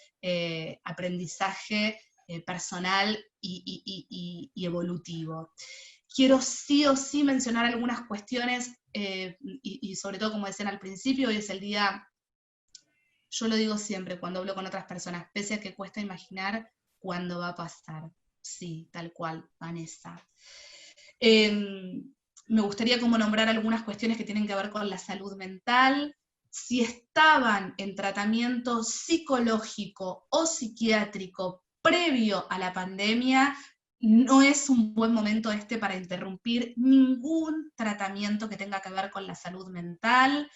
aprendizaje personal y evolutivo. Quiero sí o sí mencionar algunas cuestiones, y sobre todo, como decían al principio, hoy es el día, yo lo digo siempre cuando hablo con otras personas, pese a que cuesta imaginar cuándo va a pasar. Sí, tal cual, Vanessa. Me gustaría como nombrar algunas cuestiones que tienen que ver con la salud mental. Si estaban en tratamiento psicológico o psiquiátrico previo a la pandemia, no es un buen momento este para interrumpir ningún tratamiento que tenga que ver con la salud mental.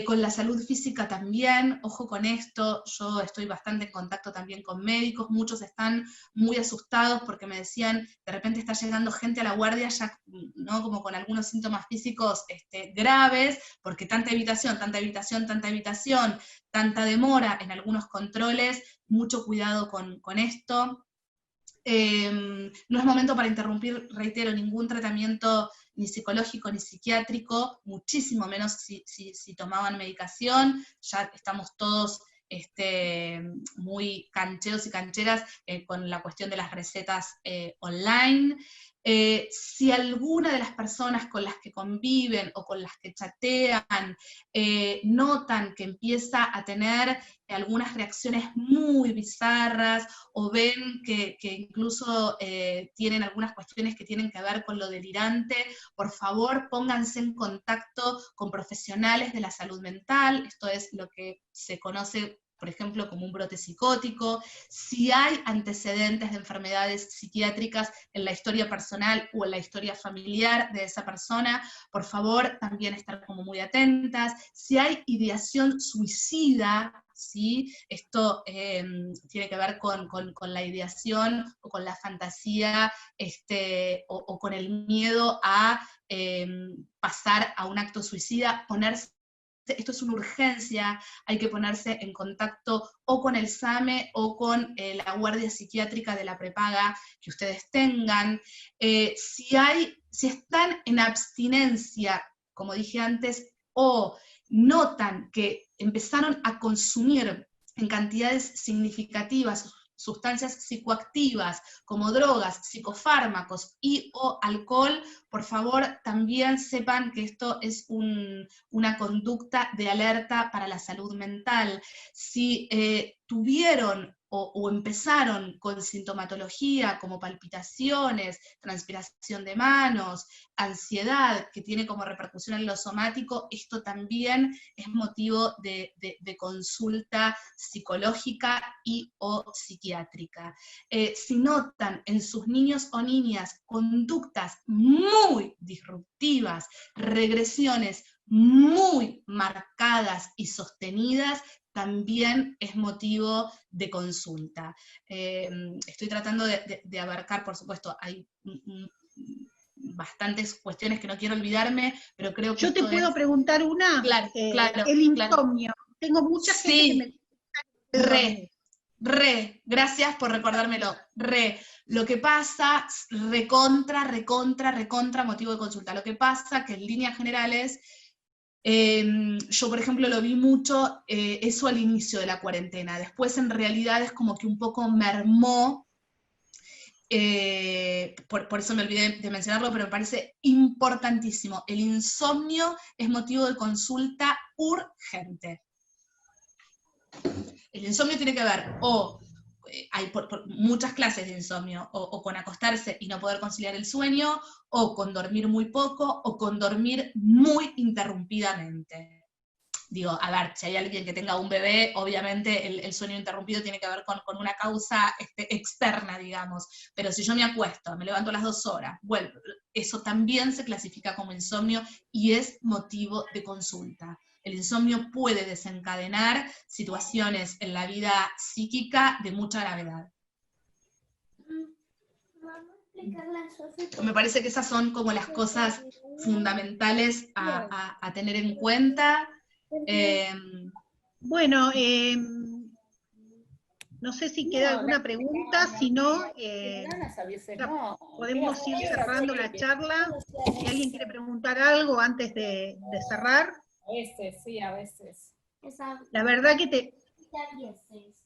Con la salud física también, ojo con esto, yo estoy bastante en contacto también con médicos, muchos están muy asustados porque me decían, de repente está llegando gente a la guardia ya, ¿no? Como con algunos síntomas físicos graves, porque tanta evitación, tanta demora en algunos controles, mucho cuidado con esto. No es momento para interrumpir, reitero, ningún tratamiento ni psicológico ni psiquiátrico, muchísimo menos si tomaban medicación. Ya estamos todos muy cancheros y cancheras con la cuestión de las recetas online. Si alguna de las personas con las que conviven o con las que chatean notan que empieza a tener algunas reacciones muy bizarras o ven que incluso tienen algunas cuestiones que tienen que ver con lo delirante, por favor pónganse en contacto con profesionales de la salud mental. Esto es lo que se conoce, por ejemplo, como un brote psicótico. Si hay antecedentes de enfermedades psiquiátricas en la historia personal o en la historia familiar de esa persona, por favor también estar como muy atentas. Si hay ideación suicida, ¿sí? Esto tiene que ver con la ideación o con la fantasía o con el miedo a pasar a un acto suicida, esto es una urgencia, hay que ponerse en contacto o con el SAME o con la guardia psiquiátrica de la prepaga que ustedes tengan. Si están en abstinencia, como dije antes, o notan que empezaron a consumir en cantidades significativas sustancias psicoactivas como drogas, psicofármacos y o alcohol, por favor también sepan que esto es una conducta de alerta para la salud mental. Si tuvieron o empezaron con sintomatología como palpitaciones, transpiración de manos, ansiedad, que tiene como repercusión en lo somático, esto también es motivo de consulta psicológica y o psiquiátrica. Si notan en sus niños o niñas conductas muy disruptivas, regresiones muy marcadas y sostenidas, también es motivo de consulta. Estoy tratando de abarcar, por supuesto, hay bastantes cuestiones que no quiero olvidarme, pero creo que yo te puedo preguntar una. Claro, el insomnio. Claro. Tengo mucha gente que me... Gracias por recordármelo. Lo que pasa, recontra motivo de consulta. Lo que pasa que en líneas generales, yo por ejemplo lo vi mucho eso al inicio de la cuarentena, después en realidad es como que un poco mermó, por eso me olvidé de mencionarlo, pero me parece importantísimo. El insomnio es motivo de consulta urgente. El insomnio tiene que ver hay por muchas clases de insomnio, o con acostarse y no poder conciliar el sueño, o con dormir muy poco, o con dormir muy interrumpidamente. Digo, a ver, si hay alguien que tenga un bebé, obviamente el sueño interrumpido tiene que ver con una causa externa, digamos, pero si yo me acuesto, me levanto a las 2 horas, vuelvo, eso también se clasifica como insomnio y es motivo de consulta. El insomnio puede desencadenar situaciones en la vida psíquica de mucha gravedad. Me parece que esas son como las cosas fundamentales a tener en cuenta. Bueno, no sé si queda alguna pregunta, si no, podemos ir cerrando la charla. Si alguien quiere preguntar algo antes de cerrar. A veces, sí, a veces. La verdad que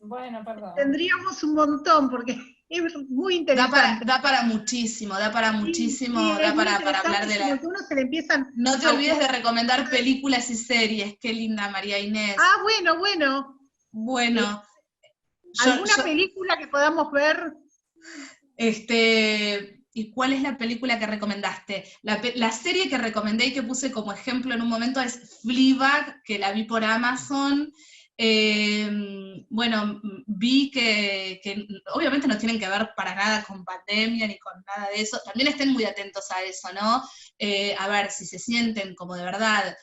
Bueno, perdón. Tendríamos un montón, porque es muy interesante. Da para muchísimo, sí, da para hablar de la... Uno se le empiezan no te olvides de recomendar películas y series, qué linda María Inés. Ah, bueno. Bueno. ¿Alguna película que podamos ver? ¿Y cuál es la película que recomendaste? La serie que recomendé y que puse como ejemplo en un momento es Fleabag, que la vi por Amazon. Bueno, vi que obviamente no tienen que ver para nada con pandemia ni con nada de eso, también estén muy atentos a eso, ¿no? A ver, si se sienten como de verdad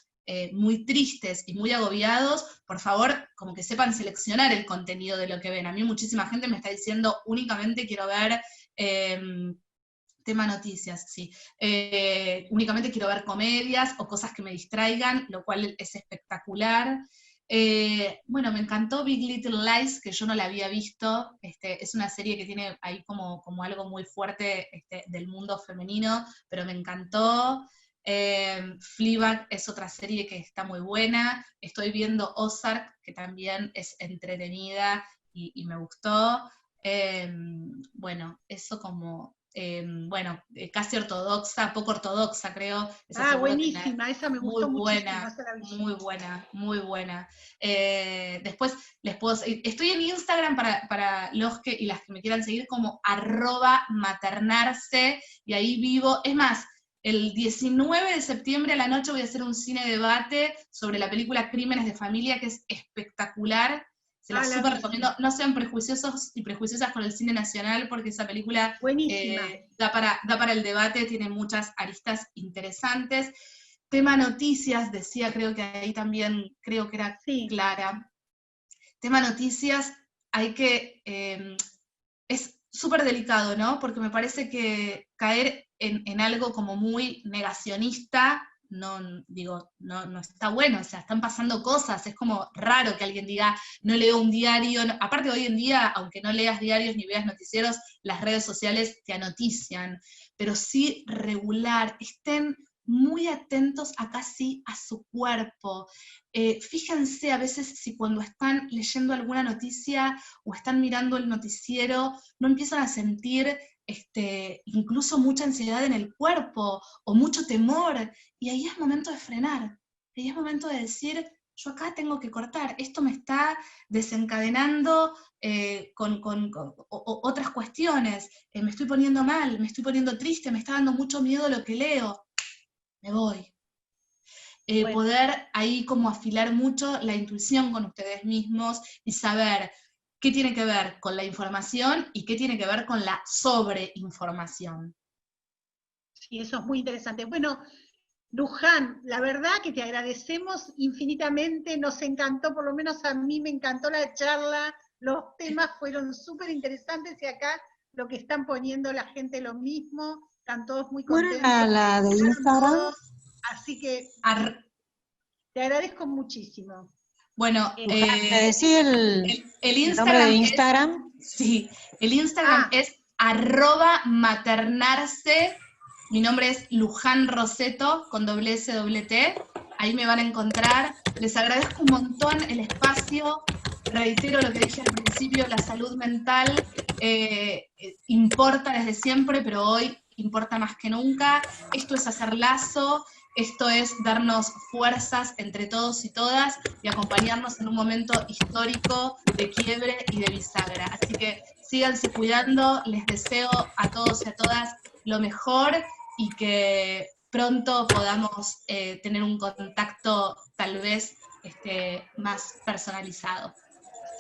muy tristes y muy agobiados, por favor, como que sepan seleccionar el contenido de lo que ven. A mí muchísima gente me está diciendo, únicamente quiero ver... tema noticias, sí. Únicamente quiero ver comedias o cosas que me distraigan, lo cual es espectacular. Bueno, me encantó Big Little Lies, que yo no la había visto. Es una serie que tiene ahí como algo muy fuerte del mundo femenino, pero me encantó. Fleabag es otra serie que está muy buena. Estoy viendo Ozark, que también es entretenida y me gustó. Bueno, eso como... bueno, casi ortodoxa, poco ortodoxa creo. Esa buenísima, esa me gustó muchísimo. Muy buena, muy buena. Después les puedo seguir. Estoy en Instagram para los que y las que me quieran seguir como @maternarse, y ahí vivo. Es más, el 19 de septiembre a la noche voy a hacer un cine debate sobre la película Crímenes de Familia, que es espectacular. Se la súper recomiendo. No sean prejuiciosos y prejuiciosas con el cine nacional, porque esa película da para el debate, tiene muchas aristas interesantes. Tema noticias, decía, creo que ahí también, creo que era Clara. Tema noticias, hay que... es súper delicado, ¿no? Porque me parece que caer en algo como muy negacionista... no está bueno, o sea, están pasando cosas, es como raro que alguien diga, no leo un diario, aparte hoy en día, aunque no leas diarios ni veas noticieros, las redes sociales te anotician, pero sí regular, estén muy atentos acá sí a su cuerpo. Fíjense a veces si cuando están leyendo alguna noticia o están mirando el noticiero, no empiezan a sentir incluso mucha ansiedad en el cuerpo o mucho temor, y ahí es momento de frenar, ahí es momento de decir, yo acá tengo que cortar, esto me está desencadenando con otras cuestiones, me estoy poniendo mal, me estoy poniendo triste, me está dando mucho miedo lo que leo, me voy. Bueno. Poder ahí como afilar mucho la intuición con ustedes mismos y saber qué tiene que ver con la información y qué tiene que ver con la sobreinformación. Sí, eso es muy interesante. Bueno, Luján, la verdad que te agradecemos infinitamente, nos encantó, por lo menos a mí me encantó la charla, los temas fueron súper interesantes y acá lo que están poniendo la gente lo mismo, están todos muy contentos. La de Instagram. Todos, así que te agradezco muchísimo. Bueno, ¿me decís el Instagram nombre de Instagram? Sí, el Instagram es @maternarse. Mi nombre es Luján Roseto, con ST. Ahí me van a encontrar. Les agradezco un montón el espacio. Reitero lo que dije al principio, la salud mental importa desde siempre, pero hoy importa más que nunca. Esto es hacer lazo. Esto es darnos fuerzas entre todos y todas y acompañarnos en un momento histórico de quiebre y de bisagra. Así que síganse cuidando, les deseo a todos y a todas lo mejor y que pronto podamos tener un contacto tal vez más personalizado.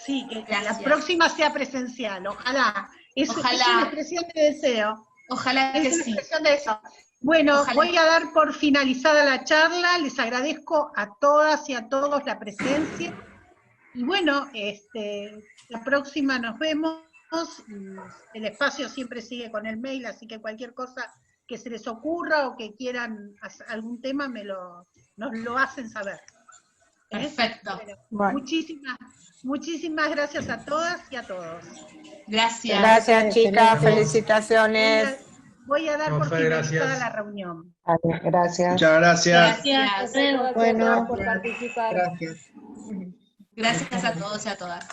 Sí, que la próxima sea presencial, ojalá. Ojalá. Es una expresión de deseo. Ojalá que sí. Es una expresión de eso. Bueno, ojalá. Voy a dar por finalizada la charla, les agradezco a todas y a todos la presencia, y bueno, la próxima nos vemos, el espacio siempre sigue con el mail, así que cualquier cosa que se les ocurra o que quieran algún tema, nos lo hacen saber. Perfecto. Bueno, muchísimas gracias a todas y a todos. Gracias. Gracias, chicas, felicitaciones. Voy a dar por finalizada la reunión. Gracias. Muchas gracias. Gracias. Bueno, por participar. Gracias. Gracias a todos y a todas.